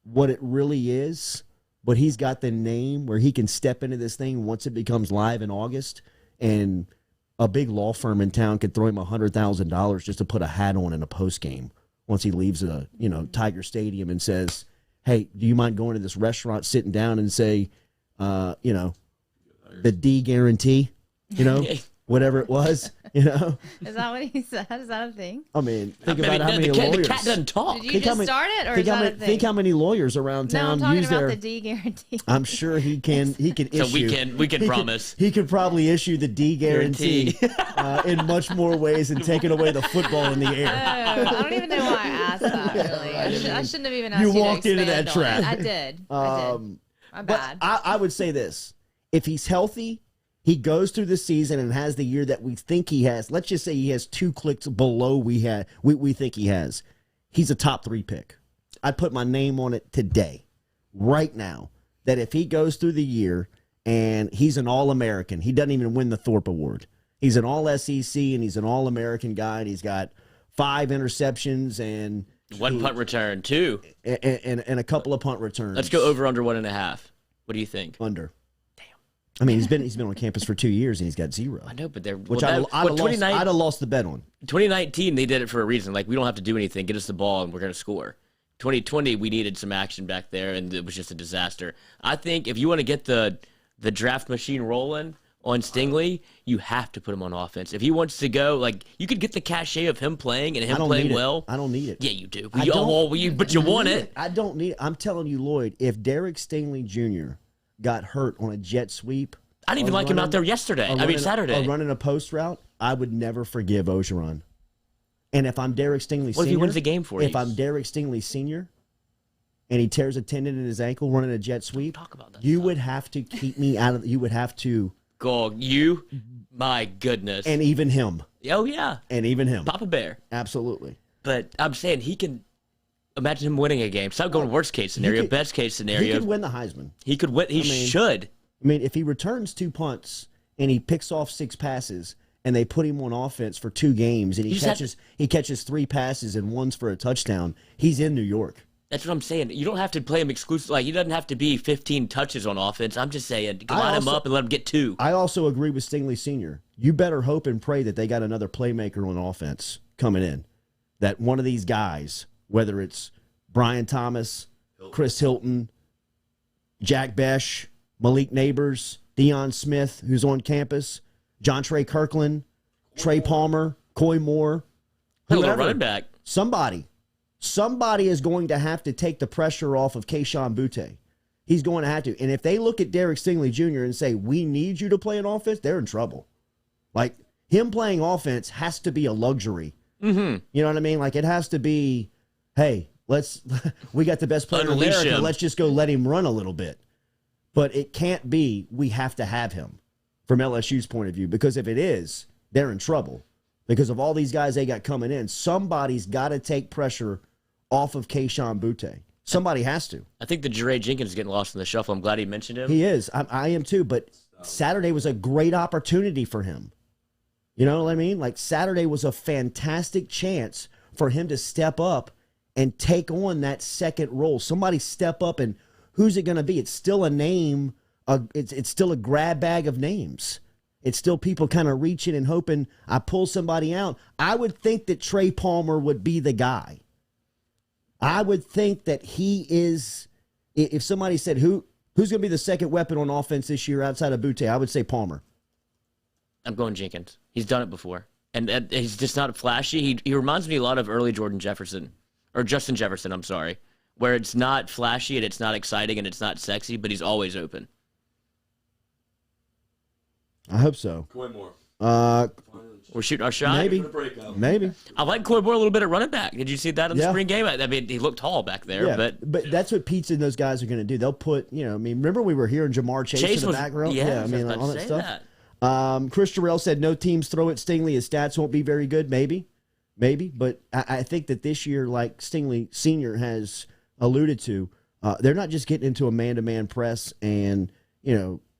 what it really is, but he's got the name where he can step into this thing once it becomes live in August, and a big law firm in town could throw him $100,000 just to put a hat on in a post game once he leaves Tiger Stadium and says, "Hey, do you mind going to this restaurant, sitting down and say, the D guarantee, whatever it was, Is that what he said? Is that a thing? I mean, think about how many lawyers. The cat doesn't talk. Did you just start it, or is that a thing? Think how many lawyers around town no, I'm use talking about their. the D guarantee. I'm sure he can issue. So we can promise. He could probably issue the D guarantee in much more ways than taking away the football in the air. I don't even know why I asked that. Really, I shouldn't have even asked you. You walked into that trap. I did. My bad. I would say this: if he's healthy, he goes through the season and has the year that we think he has. Let's just say he has 2 clicks below we think he has. He's a top 3 pick. I'd put my name on it today, right now, that if he goes through the year and he's an All-American, he doesn't even win the Thorpe Award. He's an All-SEC and he's an All-American guy, and he's got 5 interceptions and 1 punt return, 2. And a couple of punt returns. Let's go over under 1.5. What do you think? Under. I mean, he's been on campus for 2 years and he's got 0. I know, but they're I'd have lost the bet on. 2019, they did it for a reason. Like, we don't have to do anything. Get us the ball and we're going to score. 2020, we needed some action back there, and it was just a disaster. I think if you want to get the draft machine rolling on Stingley, you have to put him on offense. If he wants to go, like, you could get the cachet of him playing and him playing well. I don't need it. Yeah, you do. But you want it. I don't need it. I'm telling you, Lloyd, if Derek Stingley Jr. got hurt on a jet sweep. I didn't even like him out there yesterday. Saturday. Or running a post route, I would never forgive Ogeron. And if I'm Derek Stingley Sr. What if he wins the game for you? If I'm Derek Stingley Sr. and he tears a tendon in his ankle running a jet sweep, talk about that you would have to keep me out of. You would have to God, my goodness. And even him. Oh, yeah. And even him. Papa Bear. Absolutely. But I'm saying he can imagine him winning a game. Stop going worst case scenario, best case scenario. He could win the Heisman. He could win. He should. I mean, if he returns 2 punts and he picks off 6 passes and they put him on offense for 2 games and he catches 3 passes and 1's for a touchdown, he's in New York. That's what I'm saying. You don't have to play him exclusive. Like, he doesn't have to be 15 touches on offense. I'm just saying, line him up and let him get 2. I also agree with Stingley Sr. You better hope and pray that they got another playmaker on offense coming in. That one of these guys, whether it's Brian Thomas, Chris Hilton, Jack Besh, Malik Neighbors, Deion Smith, who's on campus, John Trey Kirkland, Trey Palmer, Coy Moore, whoever, running back. Somebody is going to have to take the pressure off of Kayshon Boutte. He's going to have to. And if they look at Derek Stingley Jr. and say, we need you to play an offense, they're in trouble. Like, him playing offense has to be a luxury. Mm-hmm. You know what I mean? Like, it has to be, hey, we got the best player in America. Let's just go let him run a little bit. But it can't be, we have to have him from LSU's point of view. Because if it is, they're in trouble. Because of all these guys they got coming in, somebody's got to take pressure off of Kayshon Boutte. Somebody has to. I think the Jeray Jenkins is getting lost in the shuffle. I'm glad he mentioned him. He is. I am too. But Saturday was a great opportunity for him. You know what I mean? Like, Saturday was a fantastic chance for him to step up and take on that second role. Somebody step up, and who's it going to be? It's still a name. It's still a grab bag of names. It's still people kind of reaching and hoping I pull somebody out. I would think that Trey Palmer would be the guy. I would think that he is, if somebody said who's going to be the second weapon on offense this year outside of Boutte, I would say Palmer. I'm going Jenkins. He's done it before. And he's just not flashy. He reminds me a lot of early Justin Jefferson, I'm sorry, where it's not flashy and it's not exciting and it's not sexy, but he's always open. I hope so. Coy Moore. We're shooting our shot? Maybe. I like Coy Moore a little bit at running back. Did you see that in the spring game? I mean, he looked tall back there. Yeah, but that's what Pete and those guys are going to do. They'll put, remember we were hearing Jamar Chase in the back row? Yeah, I mean, all that stuff. That. Chris Terrell said no teams throw at Stingley. His stats won't be very good. Maybe. But I think that this year, like Stingley Sr. has alluded to, they're not just getting into a man-to-man press and,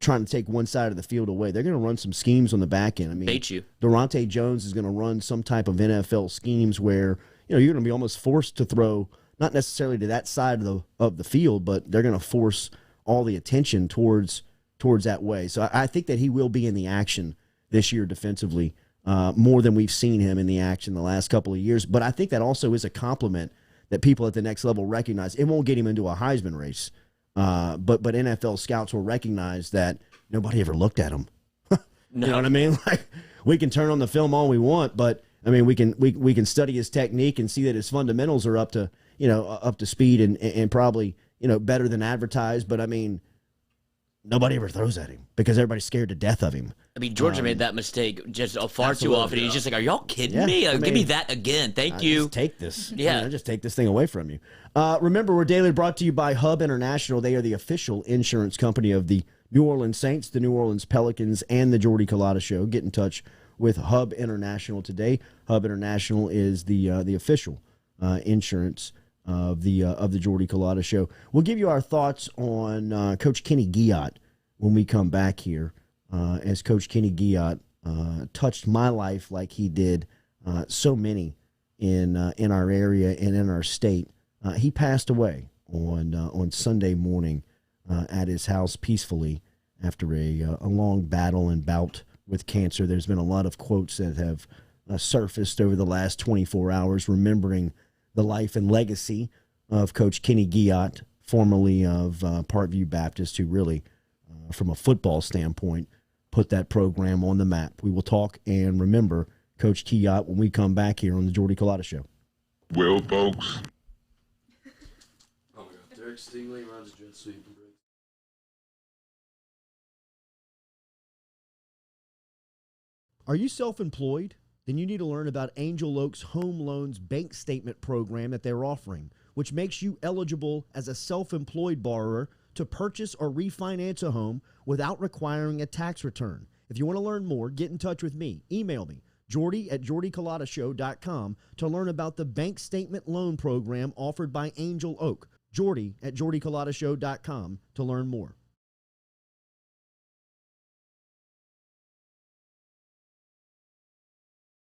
trying to take one side of the field away. They're going to run some schemes on the back end. I mean, bait you. Durante Jones is going to run some type of NFL schemes where, you're going to be almost forced to throw, not necessarily to that side of the field, but they're going to force all the attention towards that way. So I think that he will be in the action this year defensively, more than we've seen him in the action the last couple of years. But I think that also is a compliment that people at the next level recognize. It won't get him into a Heisman race. But NFL scouts will recognize that nobody ever looked at him. No. You know what I mean? Like, we can turn on the film all we want, but I mean, we can study his technique and see that his fundamentals are up to speed and probably, better than advertised. But I mean, nobody ever throws at him because everybody's scared to death of him. I mean, Georgia made that mistake just far too often. He's just like, are y'all kidding me? Give me that again. Thank you. Just take this. Yeah. Just take this thing away from you. Remember, we're daily brought to you by Hub International. They are the official insurance company of the New Orleans Saints, the New Orleans Pelicans, and the Jordy Culotta Show. Get in touch with Hub International today. Hub International is the official insurance of the Jordy Culotta Show. We'll give you our thoughts on Coach Kenny Guillot when we come back here, as Coach Kenny Guillot touched my life like he did so many in our area and in our state. He passed away on Sunday morning at his house peacefully after a long battle and bout with cancer. There's been a lot of quotes that have surfaced over the last 24 hours remembering the life and legacy of Coach Kenny Guillot, formerly of Parkview Baptist, who really, from a football standpoint, put that program on the map. We will talk and remember Coach Guillot when we come back here on the Jordy Culotta Show. Well, folks. Oh my God, Derek Stingley runs a jet sweep and breaks. Are you self-employed? Then you need to learn about Angel Oak's Home Loans Bank Statement program that they're offering, which makes you eligible as a self-employed borrower to purchase or refinance a home without requiring a tax return. If you want to learn more, get in touch with me. Email me, Jordy at jordyculotta.com, to learn about the bank statement loan program offered by Angel Oak. Jordy at jordyculotta.com to learn more.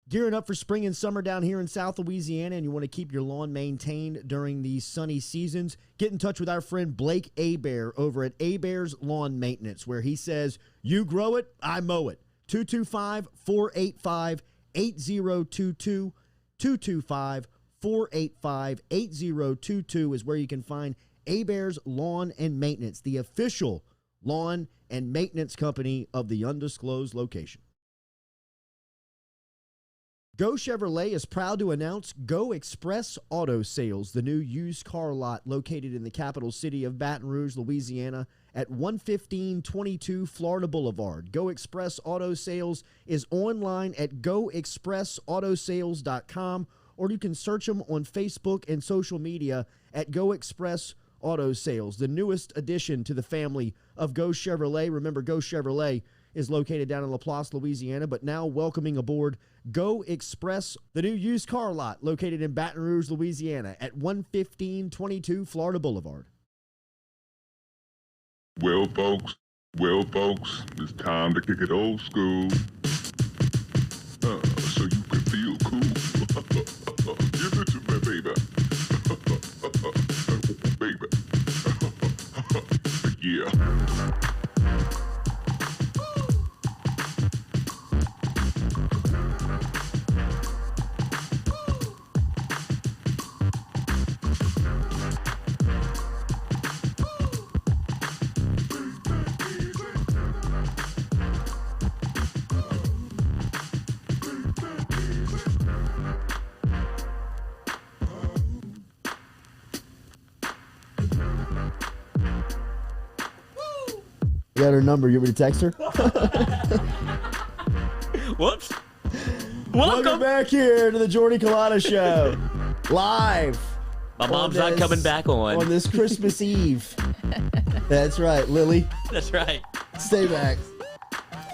Gearing up for spring and summer down here in South Louisiana, and you want to keep your lawn maintained during these sunny seasons, get in touch with our friend Blake Abear over at Abear's Lawn Maintenance, where he says, you grow it, I mow it. 225-485-8022. 225-485-8022 is where you can find Abear's Lawn and Maintenance, the official lawn and maintenance company of the undisclosed location. Go Chevrolet is proud to announce Go Express Auto Sales, the new used car lot located in the capital city of Baton Rouge, Louisiana, at 11522 Florida Boulevard. Go Express Auto Sales is online at goexpressautosales.com, or you can search them on Facebook and social media at Go Express Auto Sales, the newest addition to the family of Go Chevrolet. Remember, Go Chevrolet is located down in Laplace, Louisiana, but now welcoming aboard Go Express, the new used car lot located in Baton Rouge, Louisiana at 11522 Florida Boulevard. Well, folks, it's time to kick it old school. So you can feel cool. Give it to me, baby. Baby. Yeah. You got her number. You want me to text her? Whoops. Welcome back here to the Jordy Culotta Show. Live. My mom's not coming back on. On this Christmas Eve. That's right, Lily. That's right. Stay back.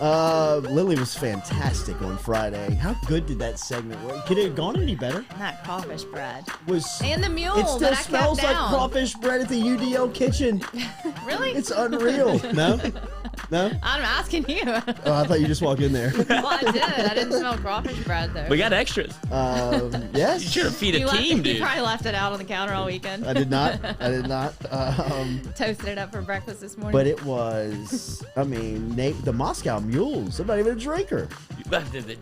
Lily was fantastic on Friday. How good did that segment work? Could it have gone any better? That crawfish bread. It And the mule still that I smells kept like down. crawfish bread at the UDL kitchen. Really? It's unreal. No? No? I'm asking you. Oh, I thought you just walked in there. Well, I did. I didn't smell crawfish bread, though. We got extras. Yes. You should have feed a team, You dude. probably left it out on the counter all weekend. I did not. Toasted it up for breakfast this morning. But it was, I mean, the Moscow Mules. I'm not even a drinker.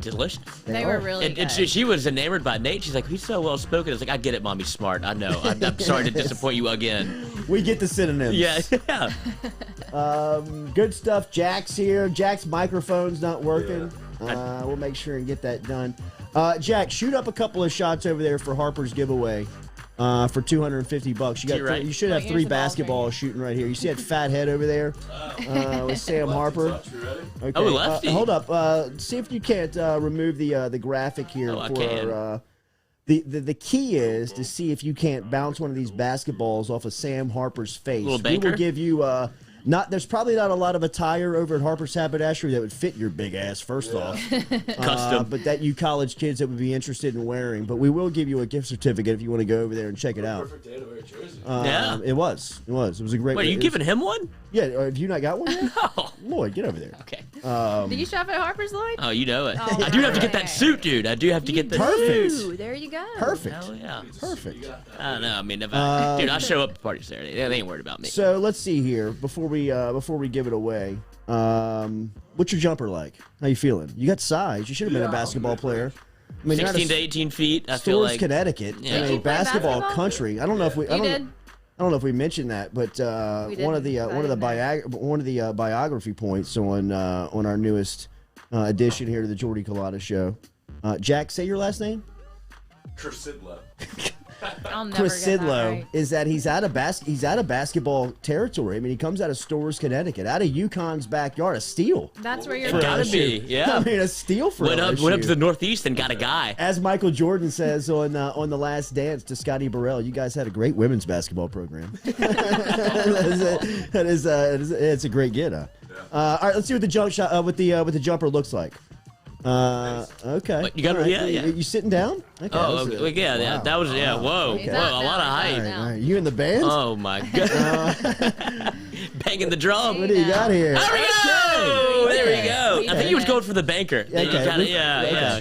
Delicious. They were really And good. she was enamored by Nate. She's like, he's so well spoken. I was like, I get it, Mommy's smart. I know. I'm sorry to disappoint you again. We get the synonyms. Yeah. Good stuff. Jack's here. Jack's microphone's not working. We'll make sure and get that done. Jack, shoot up a couple of shots over there for Harper's giveaway for $250. You should have three basketballs shooting right here. You see that fat head over there with Sam Harper? Okay. Oh, lefty. Hold up. See if you can't remove the graphic here. I can. The key is to see if you can't bounce one of these basketballs off of Sam Harper's face. We will give you there's probably not a lot of attire over at Harper's Haberdashery that would fit your big ass, first off. Custom. But that you college kids that would be interested in wearing. But we will give you a gift certificate if you want to go over there and check it out. Perfect day to wear a jersey. Yeah. It was. It was a great. Wait, are you giving him one? Yeah. Have you not got one yet? No. Lloyd, get over there. Okay. Did you shop at Harper's, Lloyd? Oh, you know it. Oh, I do have to get right. that suit, dude. I do have to get the Perfect. suit. Ooh, there you go. Perfect. Hell yeah. Perfect. I don't know. I mean, if dude, I show up at parties there. They ain't worried about me. So let's see here before we give it away. What's your jumper like? How you feeling? You got size. You should have been a basketball player. I mean, 16 to 18 feet. I feel Storrs, like Connecticut. Yeah. I Did mean, you play basketball basketball? country. I don't know if we. I don't know if we mentioned that, but one of the biography points on our newest addition here to the Jordy Culotta Show. Jack, say your last name. Chrysidlo. I'll never Chris get that Sidlow right. is that he's out of basketball territory. I mean, he comes out of Storrs, Connecticut, out of UConn's backyard. A steal. That's where you're for gotta LSU. be, yeah. I mean, a steal for went up LSU. to the Northeast and got a guy. As Michael Jordan says on The Last Dance to Scotty Burrell, you guys had a great women's basketball program. It's a great get, huh? All right, let's see what the jump shot what the jumper looks like. Okay. Wait, you got right. yeah. You sitting down? Okay. Okay. Yeah, Wow. that was whoa, Okay. whoa, a lot of height. All right. You in the band? Oh my god. Banging the drum. What do you got here? There we go. There we go. I think he was going for the banker. Okay. Yeah.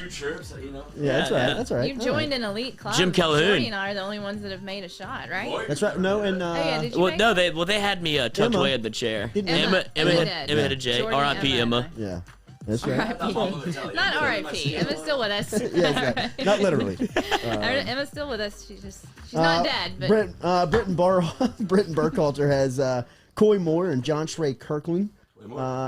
Yeah, that's right. You've joined an elite club. Jim Calhoun. Jordy and I are the only ones that have made a shot, right? That's right. No, and did you make they had me tucked away in the chair. Emma had a J. Jordy, R.I.P. Emma. Yeah. That's right. R.I.P. Not R.I.P. Emma's still with us. Yeah, exactly. Not literally. Emma's still with us. She's not dead. But Britton Burkhalter has Coy Moore and John Shrey Kirkland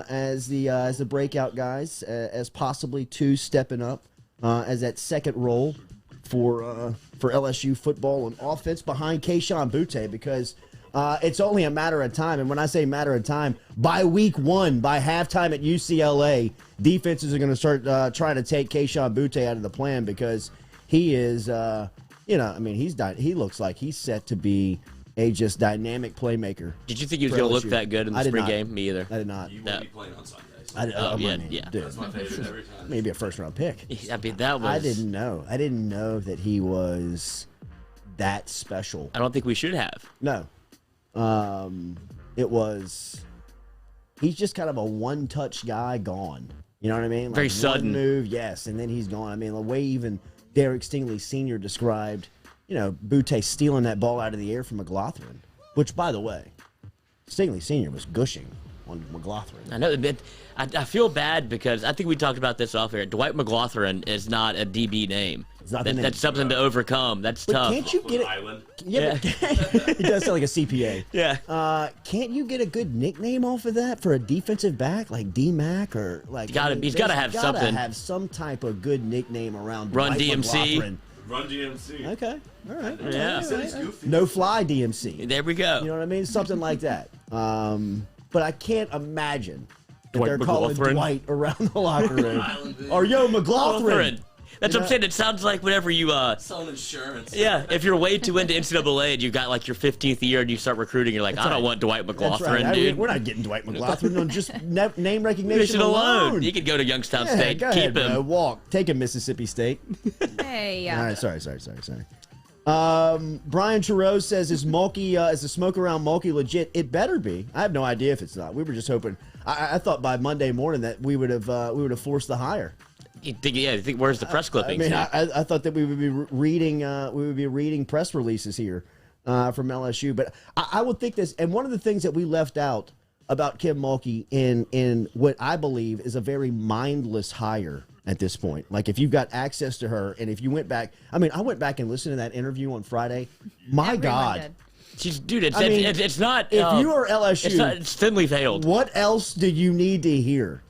as the breakout guys, as possibly two stepping up as that second role for LSU football and offense behind Kayshon Boutte, because it's only a matter of time. And when I say matter of time, by week 1, by halftime at UCLA, defenses are going to start trying to take Kayshon Boutte out of the plan, because he is, he looks like he's set to be a just dynamic playmaker. Did you think he was going to look that good in the spring game? Me either. I did not. You won't be playing on Sundays. Yeah. Dude. That's my favorite every time. Maybe a first-round pick. I mean, that was. I didn't know that he was that special. I don't think we should have. No. It was. He's just kind of a one-touch guy gone. You know what I mean? Like Very sudden one move, yes, and then he's gone. I mean, the way even Derek Stingley Sr. described, Boutte stealing that ball out of the air from McLaughlin, which, by the way, Stingley Sr. was gushing on McLaughlin. I know. I feel bad because I think we talked about this off air. Dwight McLaughlin is not a DB name. That's something to overcome. That's tough. Can't you get it? Island. Yeah. He does sound like a CPA. Yeah. Can't you get a good nickname off of that for a defensive back like D-Mac or like? He's got to have something. Have some type of good nickname around. Run Dwight DMC. McLaughlin. Run DMC. Okay. All right. Yeah. He said he's goofy. No fly DMC. There we go. You know what I mean? Something like that. But I can't imagine that Dwight they're calling McLaughlin. Dwight around the locker room. Or yo, McLaughlin. That's what I'm saying. It sounds like whenever you selling insurance. Yeah, if you're way too into NCAA and you've got like your 15th year and you start recruiting, you're like, I don't want Dwight McLaughlin, That's right. dude. We're not getting Dwight McLaughlin on just name recognition alone. You could go to Youngstown State. Go Keep ahead, him. bro. Walk. Take him, Mississippi State. Hey. All right. Sorry. Brian Terrell says, is the smoke around Mulkey legit? It better be. I have no idea if it's not. We were just hoping. I thought by Monday morning that we would have forced the hire. You think where's the press clippings? I thought that we would be reading press releases here from LSU, but I would think this. And one of the things that we left out about Kim Mulkey in what I believe is a very mindless hire at this point. Like, if you've got access to her, and if you went back, I went back and listened to that interview on Friday. My God. It's not. If you are LSU, it's thinly veiled. What else do you need to hear?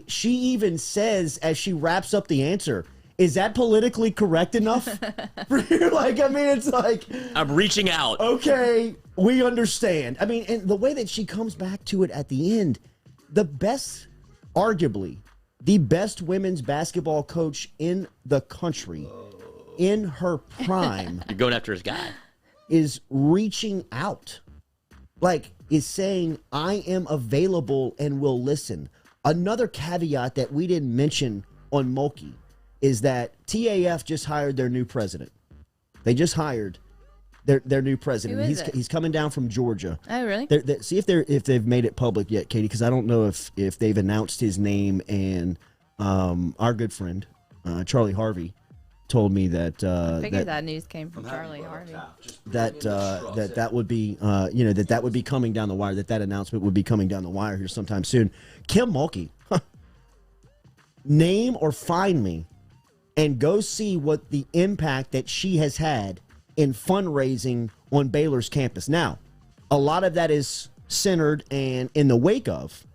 She even says as she wraps up the answer, is that politically correct enough for you? It's like, I'm reaching out. Okay, we understand. And the way that she comes back to it at the end, arguably, the best women's basketball coach in the country, in her prime. You're going after his guy. Is reaching out. Is saying, I am available and will listen. Another caveat that we didn't mention on Mulkey is that TAF just hired their new president. They just hired their new president. Who is it? He's coming down from Georgia. Oh, really? See if they've made it public yet, Katie, because I don't know if they've announced his name. And our good friend Charlie Harvey told me that I figured that news came from Charlie Harvey. That would be that would be coming down the wire. That announcement would be coming down the wire here sometime soon. Kim Mulkey, name or find me, and go see what the impact that she has had in fundraising on Baylor's campus. Now, a lot of that is centered and in the wake of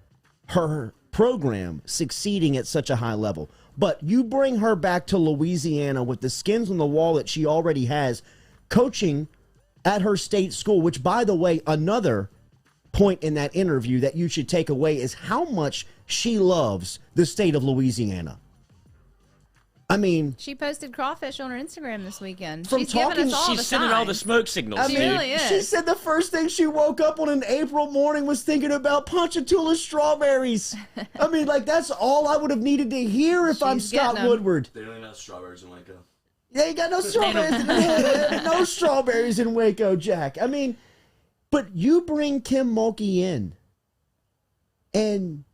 her program succeeding at such a high level. But you bring her back to Louisiana with the skins on the wall that she already has, coaching at her state school, which, by the way, another point in that interview that you should take away is how much she loves the state of Louisiana. I mean, She posted crawfish on her Instagram this weekend. From She's giving talking- us all She's the sending all the signs. smoke signals, I She dude. really is. she said the first thing she woke up on an April morning was thinking about Ponchatoula strawberries. I mean, like, that's all I would have needed to hear if I'm She's getting Scott them. Woodward. They don't even have strawberries in Waco. They ain't got no strawberries. No strawberries in Waco, Jack. I mean, but you bring Kim Mulkey in, and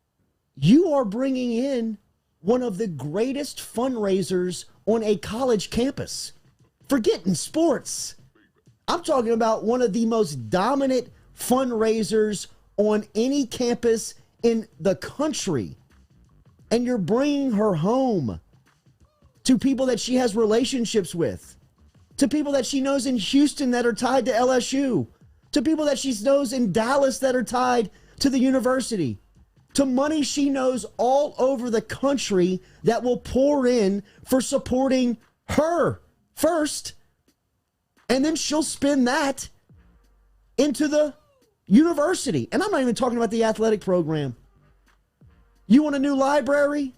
you are bringing in one of the greatest fundraisers on a college campus. Forget in sports. I'm talking about one of the most dominant fundraisers on any campus in the country. And you're bringing her home to people that she has relationships with, to people that she knows in Houston that are tied to LSU, to people that she knows in Dallas that are tied to the university, to money she knows all over the country that will pour in for supporting her first, and then she'll spend that into the university. And I'm not even talking about the athletic program. You want a new library?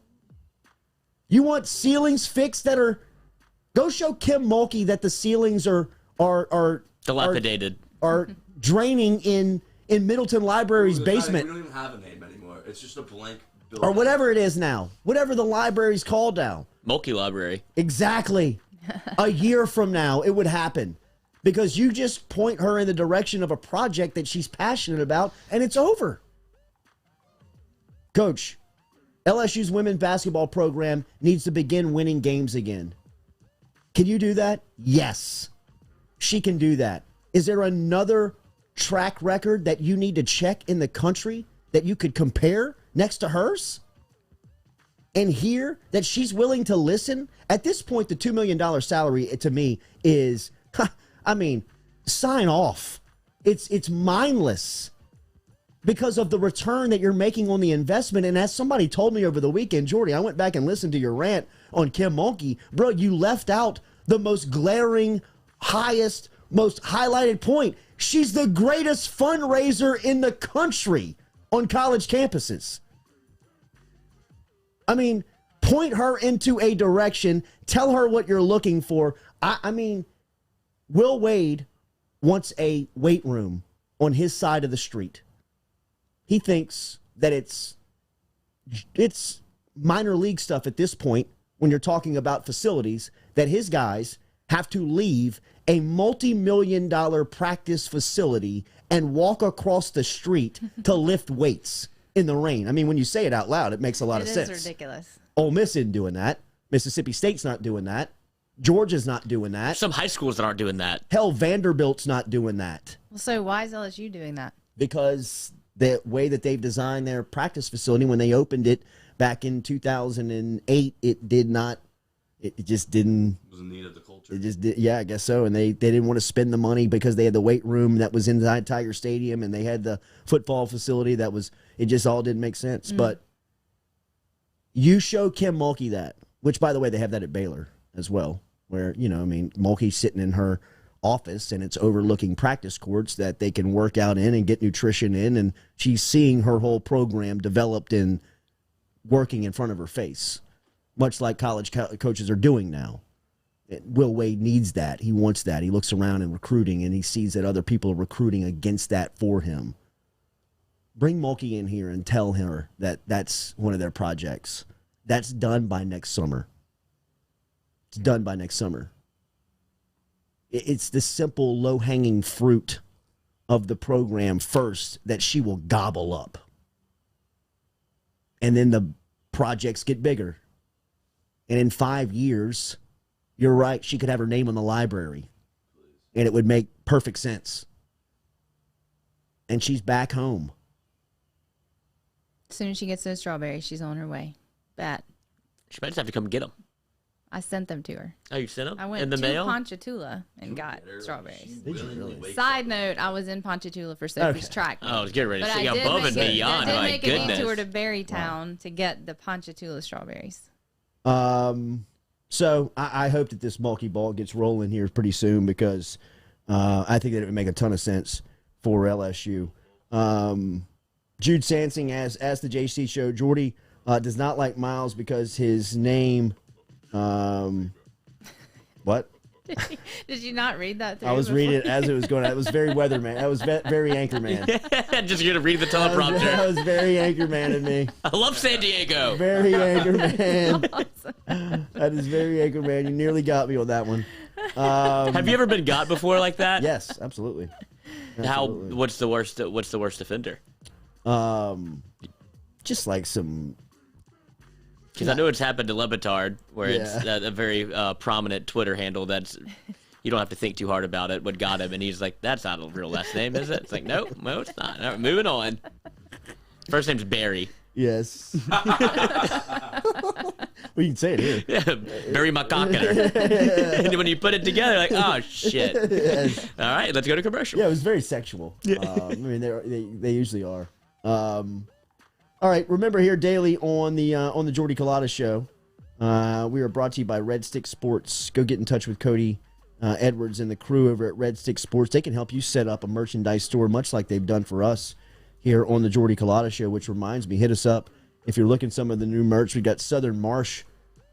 You want ceilings fixed that are... Go show Kim Mulkey that the ceilings are Dilapidated. are draining in Middleton Library's basement. We don't even have a name anymore. It's just a blank building. Or whatever it is now. Whatever the library's called now. Mulkey Library. Exactly. A year from now, it would happen. Because you just point her in the direction of a project that she's passionate about, and it's over. Coach, LSU's women's basketball program needs to begin winning games again. Can you do that? Yes. She can do that. Is there another track record that you need to check in the country that you could compare next to hers? And hear that she's willing to listen? At this point, the $2 million salary to me is, I mean, sign off. It's mindless because of the return that you're making on the investment. And as somebody told me over the weekend, Jordy, I went back and listened to your rant on Kim Mulkey. Bro, you left out the most glaring, highest, most highlighted point. She's the greatest fundraiser in the country on college campuses. I mean, point her into a direction. Tell her what you're looking for. I mean, Will Wade wants a weight room on his side of the street. He thinks that it's minor league stuff at this point when you're talking about facilities, that his guys have to leave a multi-million-dollar practice facility and walk across the street to lift weights in the rain. I mean, when you say it out loud, it makes a lot of sense. It is ridiculous. Ole Miss isn't doing that. Mississippi State's not doing that. Georgia's not doing that. Some high schools that aren't doing that. Hell, Vanderbilt's not doing that. Well, so why is LSU doing that? Because the way that they've designed their practice facility, when they opened it back in 2008, it did not, it just didn't. It was in need of the culture. It just did, yeah, I guess so. And they didn't want to spend the money because they had the weight room that was inside Tiger Stadium and they had the football facility that was, it just all didn't make sense. But you show Kim Mulkey that, which, by the way, they have that at Baylor as well, where, you know, I mean, Mulkey's sitting in her office and it's overlooking practice courts that they can work out in and get nutrition in, and she's seeing her whole program developed and working in front of her face, much like college coaches are doing now. Will Wade needs that. He wants that. He looks around in recruiting and he sees that other people are recruiting against that for him. Bring Mulkey in here and tell her that that's one of their projects. That's done by next summer. It's done by next summer. It's the simple, low-hanging fruit of the program first that she will gobble up. And then the projects get bigger. And in 5 years, you're right, she could have her name on the library. And it would make perfect sense. And she's back home. As soon as she gets those strawberries, she's on her way. Bet. She might just have to come get them. I sent them to her. Oh, you sent them? I went in the to mail? Ponchatoula and got strawberries. Did you really? Side note, I was in Ponchatoula for Sophie's track. Oh, I was getting ready to But say I did above and make beyond. I My did make a goodness. detour to Berrytown to get the Ponchatoula strawberries. So I hope that this Mulkey ball gets rolling here pretty soon because I think that it would make a ton of sense for LSU. Jude Sansing, as the JC show, Jordy does not like Miles because his name What? Did you not read that through? I was reading it as it was going. It was very weatherman. I was very Anchorman. Just going to read the teleprompter. That was very Anchorman of me. I love San Diego. Very Anchorman. Awesome. That is very Anchorman. You nearly got me on that one. Have you ever been got before like that? Yes, absolutely. What's the worst offender? Just like some. Because I know it's happened to Lebitard, where it's a very prominent Twitter handle that's you don't have to think too hard about it. What got him, and he's like, "That's not a real last name, is it?" It's like, no, it's not. All right, moving on. First name's Barry. Yes. We can say it here. Yeah, Barry McCockiner. And when you put it together, like, oh shit. Yes. All right, let's go to commercial. Yeah, it was very sexual. I mean, they usually are. All right, remember here daily on the Jordy Culotta show, we are brought to you by Red Stick Sports. Go get in touch with Cody Edwards and the crew over at Red Stick Sports. They can help you set up a merchandise store, much like they've done for us here on the Jordy Culotta show, which reminds me, hit us up if you're looking some of the new merch. We got Southern Marsh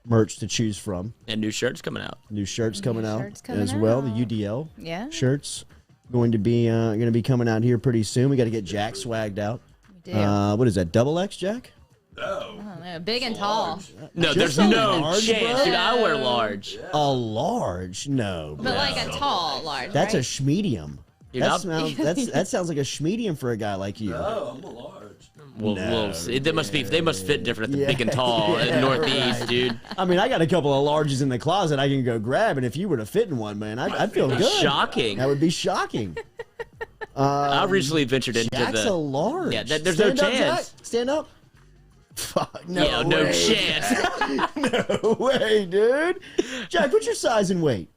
merch to choose from. And new shirts coming out. New shirts coming out as well. The UDL shirts going to be coming out here pretty soon. We got to get Jack swagged out. We do. What is that, double X, Jack? No. Oh, big and tall. No, Just there's a no large, chance. bro? Dude, I wear large. A large? No. But like a tall, large. That's right? a schmedium. That sounds like a schmedium for a guy like you. No, I'm a large. Well, they must fit different at the big and tall in the Northeast, dude. I mean, I got a couple of larges in the closet I can go grab, and if you were to fit in one, man, I'd feel good. Shocking. That would be shocking. I recently ventured into Jack's a large. Yeah, there's no chance. Jack. Stand up. Fuck, no no chance. No way, dude. Jack, what's your size and weight?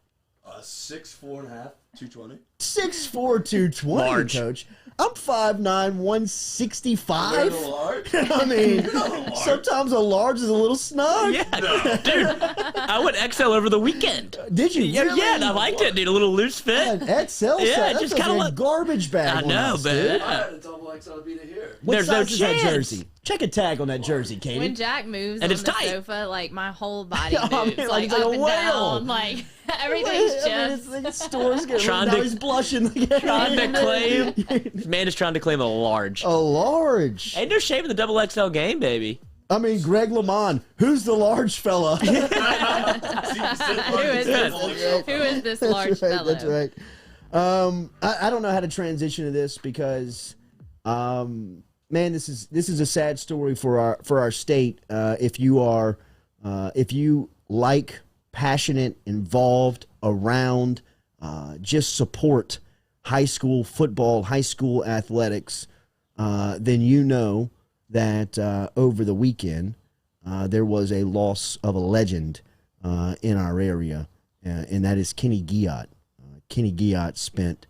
6'4.5", 220. 6'4", 220, Large. Coach. I'm 5'9", 165. You're a little large? I mean, sometimes a large is a little snug. Yeah, dude. I went XL over the weekend. Did you? Really? Yeah, and I liked it, dude. A little loose fit. An XL Yeah, size? just That's kinda like a garbage bag. I on know, us, man. dude. I had a double XL beat it here. What There's size no is that chance. jersey? Check a tag on that jersey, Katie. When Jack moves And on it's the tight. sofa, like my whole body moves, I mean, like like a up and whale. down, like everything's just. The store's getting Trying now to- he's blushing. Trying to claim. This man is trying to claim a large. A large. Ain't no shame in the double XL game, baby. I mean, Greg LeMond, who's the large fella? Who is this large fellow? That's right. I don't know how to transition to this because, man, this is a sad story for our state. If you like passionate, involved, around, just support high school football, high school athletics, then you know that over the weekend there was a loss of a legend in our area, and that is Kenny Guillot. Kenny Guillot spent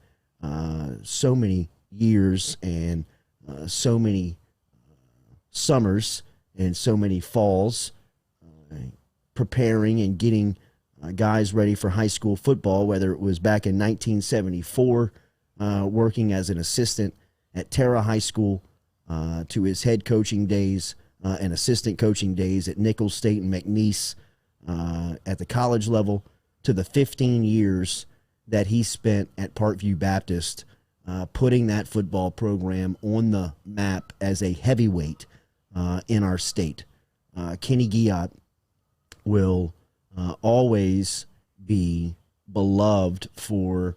so many years and so many summers and so many falls preparing and getting guys ready for high school football, whether it was back in 1974 working as an assistant at Terra High School to his head coaching days and assistant coaching days at Nichols State and McNeese at the college level, to the 15 years that he spent at Parkview Baptist putting that football program on the map as a heavyweight in our state. Kenny Guillot will always be beloved for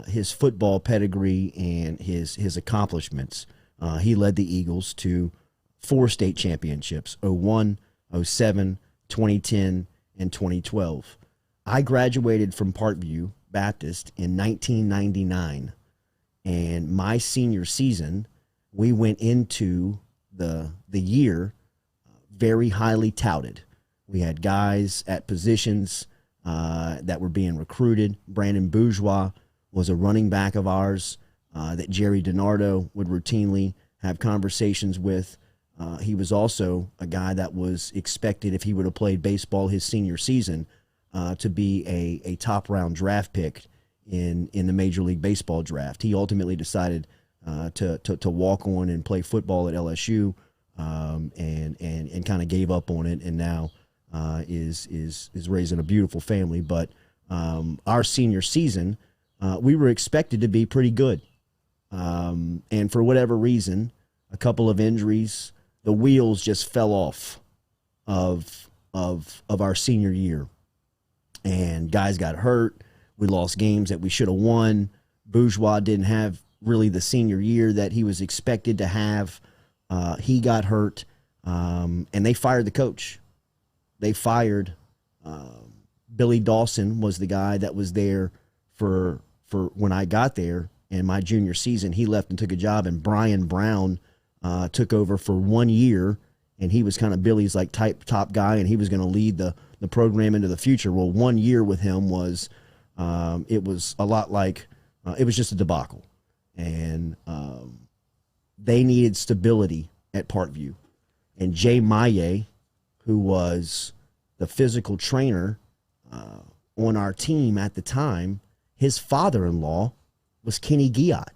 his football pedigree and his accomplishments. He led the Eagles to 4 state championships, 01, 07, 2010, and 2012. I graduated from Parkview Baptist in 1999, and my senior season, we went into the year very highly touted. We had guys at positions that were being recruited. Brandon Bourgeois was a running back of ours that Jerry DiNardo would routinely have conversations with. He was also a guy that was expected, if he would have played baseball his senior season, to be a top-round draft pick in the Major League Baseball draft. He ultimately decided to walk on and play football at LSU and kind of gave up on it, and now is raising a beautiful family. But our senior season, we were expected to be pretty good. And for whatever reason, a couple of injuries, the wheels just fell off of our senior year. And guys got hurt. We lost games that we should have won. Bourgeois didn't have really the senior year that he was expected to have. He got hurt, and they fired the coach. They fired Billy Dawson was the guy that was there for when I got there in my junior season. He left and took a job, and Brian Brown took over for 1 year, and he was kind of Billy's like top guy, and he was going to lead the program into the future. Well, 1 year with him was it was a lot like it was just a debacle, and they needed stability at Parkview. And Jay Maye, who was the physical trainer on our team at the time, his father-in-law was Kenny Guillot.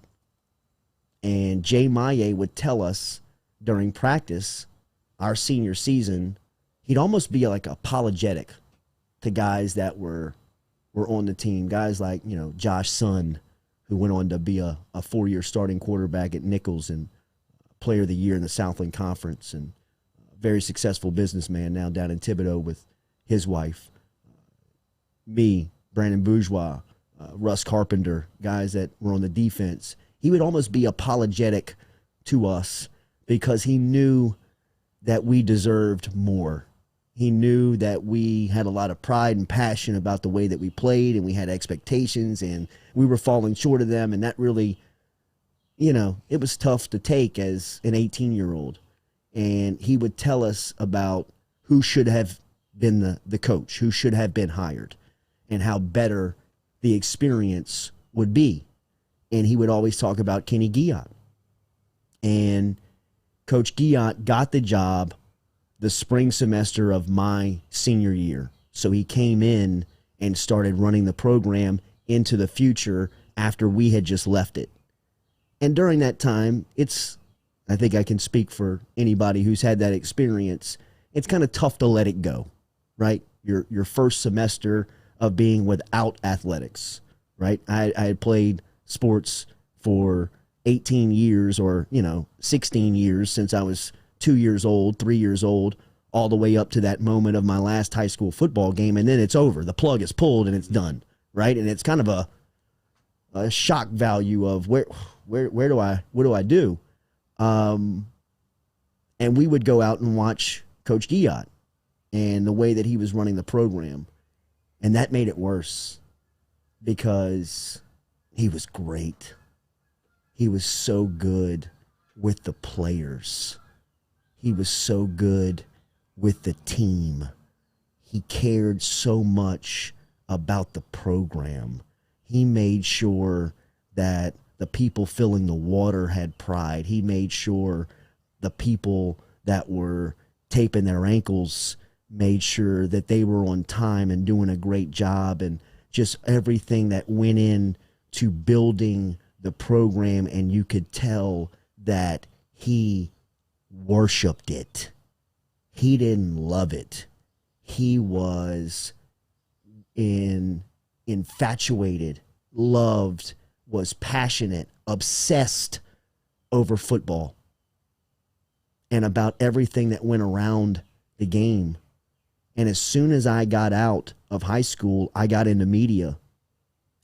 And Jay Maye would tell us during practice, our senior season, he'd almost be like apologetic to guys that were on the team. Guys like, Josh Sun, who went on to be a 4-year starting quarterback at Nichols and player of the year in the Southland Conference, and a very successful businessman now down in Thibodaux with his wife. Me, Brandon Bourgeois, Russ Carpenter, guys that were on the defense. He would almost be apologetic to us because he knew that we deserved more. He knew that we had a lot of pride and passion about the way that we played, and we had expectations, and we were falling short of them. And that really, it was tough to take as an 18-year-old. And he would tell us about who should have been the coach, who should have been hired, and how better the experience would be. And he would always talk about Kenny Guillot. And Coach Guillot got the job the spring semester of my senior year. So he came in and started running the program into the future after we had just left it. And during that time, I think I can speak for anybody who's had that experience, it's kind of tough to let it go, right? Your first semester of being without athletics, right? I had played sports for 18 years or, 16 years since I was 2 years old, 3 years old, all the way up to that moment of my last high school football game. And then it's over. The plug is pulled and it's done, right? And it's kind of a shock value of what do I do? And we would go out and watch Coach Guillot and the way that he was running the program. And that made it worse because he was great. He was so good with the players. He was so good with the team. He cared so much about the program. He made sure that the people filling the water had pride. He made sure the people that were taping their ankles made sure that they were on time and doing a great job, and just everything that went in to building the program. And you could tell that he worshiped it. He didn't love it. He was infatuated, loved, was passionate, obsessed over football and about everything that went around the game. And as soon as I got out of high school, I got into media.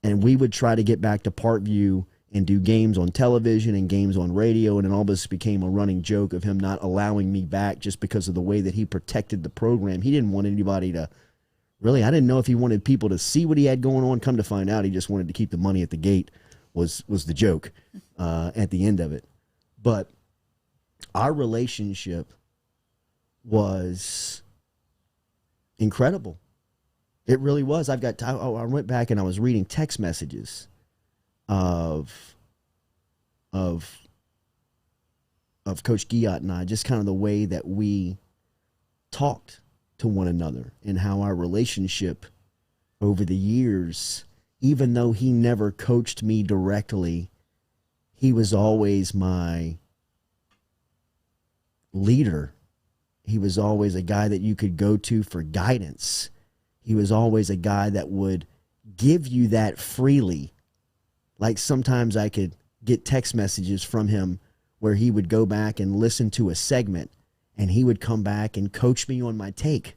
And we would try to get back to Parkview and do games on television and games on radio. And then all this became a running joke of him not allowing me back just because of the way that he protected the program. He didn't want anybody to really, I didn't know if he wanted people to see what he had going on. Come to find out, he just wanted to keep the money at the gate was the joke at the end of it. But our relationship was incredible. It really was. I went back and I was reading text messages of Coach Guillot and I, just kind of the way that we talked to one another and how our relationship over the years, even though he never coached me directly, he was always my leader he was always a guy that you could go to for guidance. He was always a guy that would give you that freely. Like sometimes I could get text messages from him where he would go back and listen to a segment and he would come back and coach me on my take.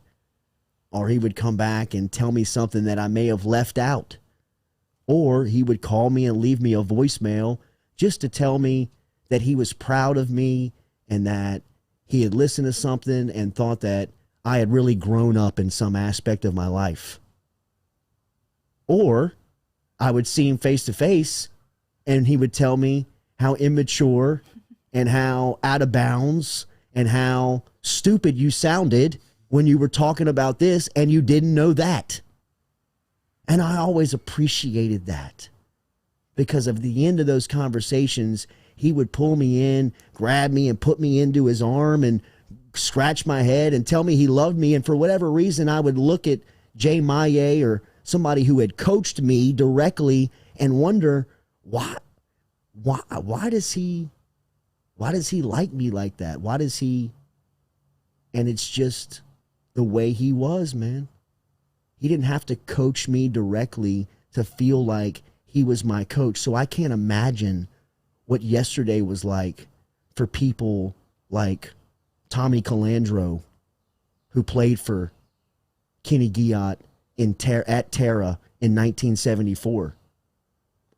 Or he would come back and tell me something that I may have left out. Or he would call me and leave me a voicemail just to tell me that he was proud of me and that he had listened to something and thought that I had really grown up in some aspect of my life. Or I would see him face to face and he would tell me how immature and how out of bounds and how stupid you sounded when you were talking about this and you didn't know that. And I always appreciated that because of the end of those conversations, he would pull me in, grab me and put me into his arm and scratch my head and tell me he loved me. And for whatever reason, I would look at Jay Maye or somebody who had coached me directly and wonder, why does he like me like that? Why does he? And it's just the way he was, man. He didn't have to coach me directly to feel like he was my coach. So I can't imagine what yesterday was like for people like Tommy Calandro, who played for Kenny Guillot at Terra in 1974,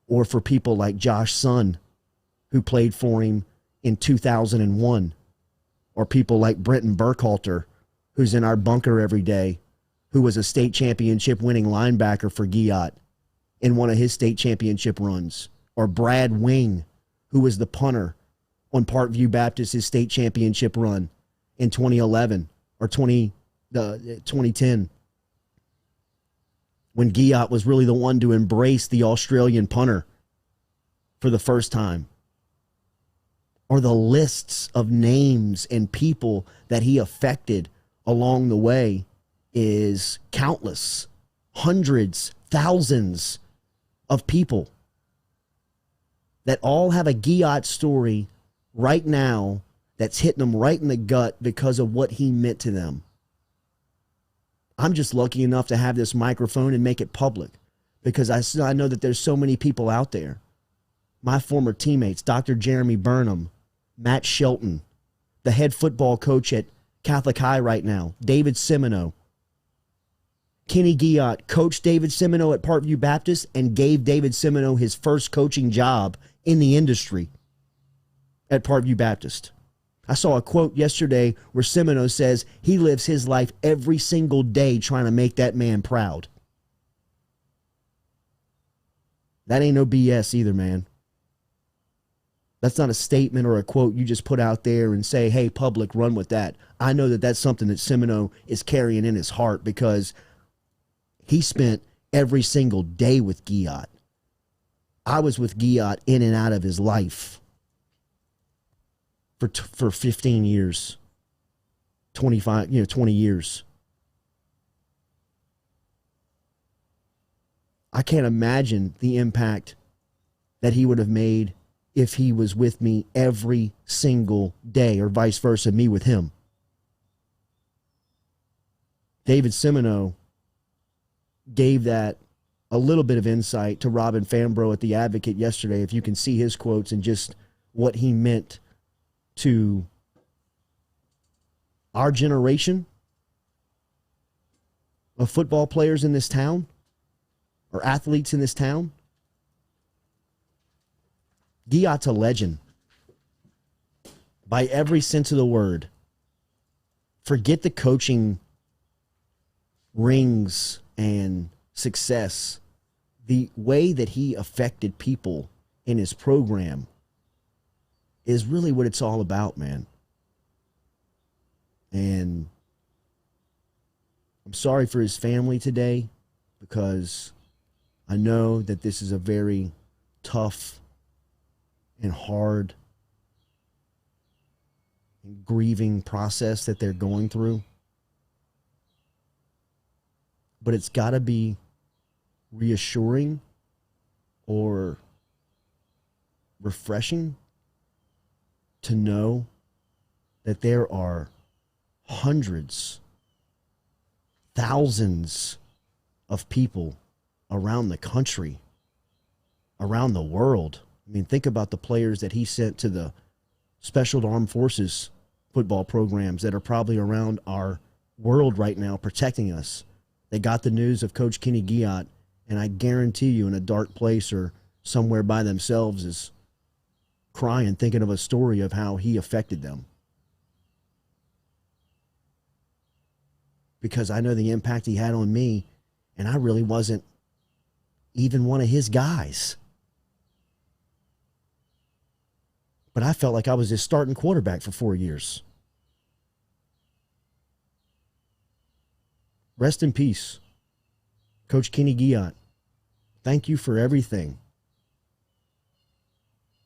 or for people like Josh Sun, who played for him in 2001, or people like Brenton Burkhalter, who's in our bunker every day, who was a state championship winning linebacker for Guillot in one of his state championship runs, or Brad Wing, who was the punter on Parkview Baptist's state championship run in 2011 or 2010, when Guillot was really the one to embrace the Australian punter for the first time. Or the lists of names and people that he affected along the way is countless, hundreds, thousands of people that all have a Guillot story right now that's hitting them right in the gut because of what he meant to them. I'm just lucky enough to have this microphone and make it public because I know that there's so many people out there. My former teammates, Dr. Jeremy Burnham, Matt Shelton, the head football coach at Catholic High right now, David Semino. Kenny Guillot coached David Semino at Parkview Baptist and gave David Semino his first coaching job in the industry at Parkview Baptist. I saw a quote yesterday where Semino says he lives his life every single day trying to make that man proud. That ain't no BS either, man. That's not a statement or a quote you just put out there and say, hey, public, run with that. I know that that's something that Semino is carrying in his heart because he spent every single day with Guillot. I was with Guillot in and out of his life for 15 years, 20 years. I can't imagine the impact that he would have made if he was with me every single day, or vice versa, me with him. David Semino gave that a little bit of insight to Robin Fambro at The Advocate yesterday, if you can see his quotes and just what he meant to our generation of football players in this town, or athletes in this town. Guillot's a legend by every sense of the word. Forget the coaching rings and success. The way that he affected people in his program is really what it's all about, man. And I'm sorry for his family today because I know that this is a very tough and hard and grieving process that they're going through. But it's got to be reassuring or refreshing to know that there are hundreds, thousands of people around the country, around the world. I mean, think about the players that he sent to the Special Armed Forces football programs that are probably around our world right now protecting us. They got the news of Coach Kenny Guillot, and I guarantee you in a dark place or somewhere by themselves is crying, thinking of a story of how he affected them. Because I know the impact he had on me, and I really wasn't even one of his guys. But I felt like I was his starting quarterback for 4 years. Rest in peace, Coach Kenny Guillot. Thank you for everything.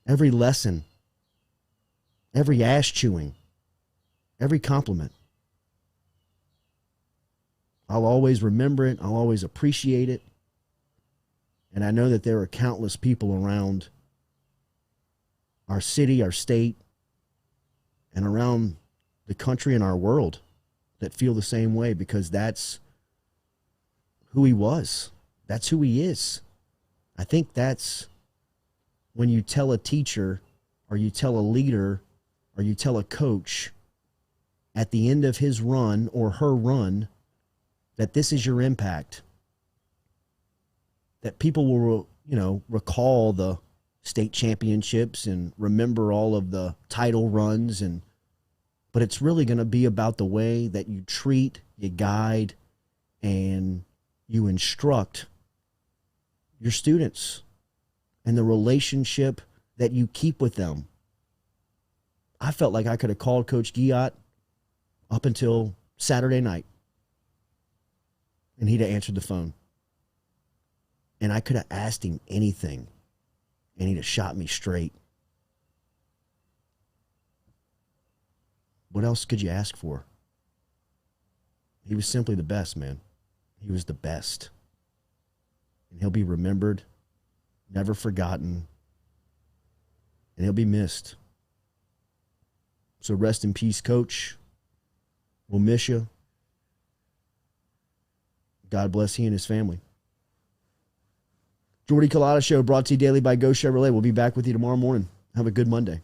Every lesson, every ass chewing, every compliment. I'll always remember it. I'll always appreciate it. And I know that there are countless people around our city, our state, and around the country and our world that feel the same way, because that's who he was. That's who he is. I think that's when you tell a teacher or you tell a leader or you tell a coach at the end of his run or her run that this is your impact, that people will, recall the state championships and remember all of the title runs, but it's really going to be about the way that you treat, you guide, and you instruct your students and the relationship that you keep with them. I felt like I could have called Coach Guillot up until Saturday night, and he'd have answered the phone. And I could have asked him anything, and he'd have shot me straight. What else could you ask for? He was simply the best, man. He was the best. And he'll be remembered, never forgotten, and he'll be missed. So rest in peace, Coach. We'll miss you. God bless he and his family. Jordy Culotta Show brought to you daily by Go Chevrolet. We'll be back with you tomorrow morning. Have a good Monday.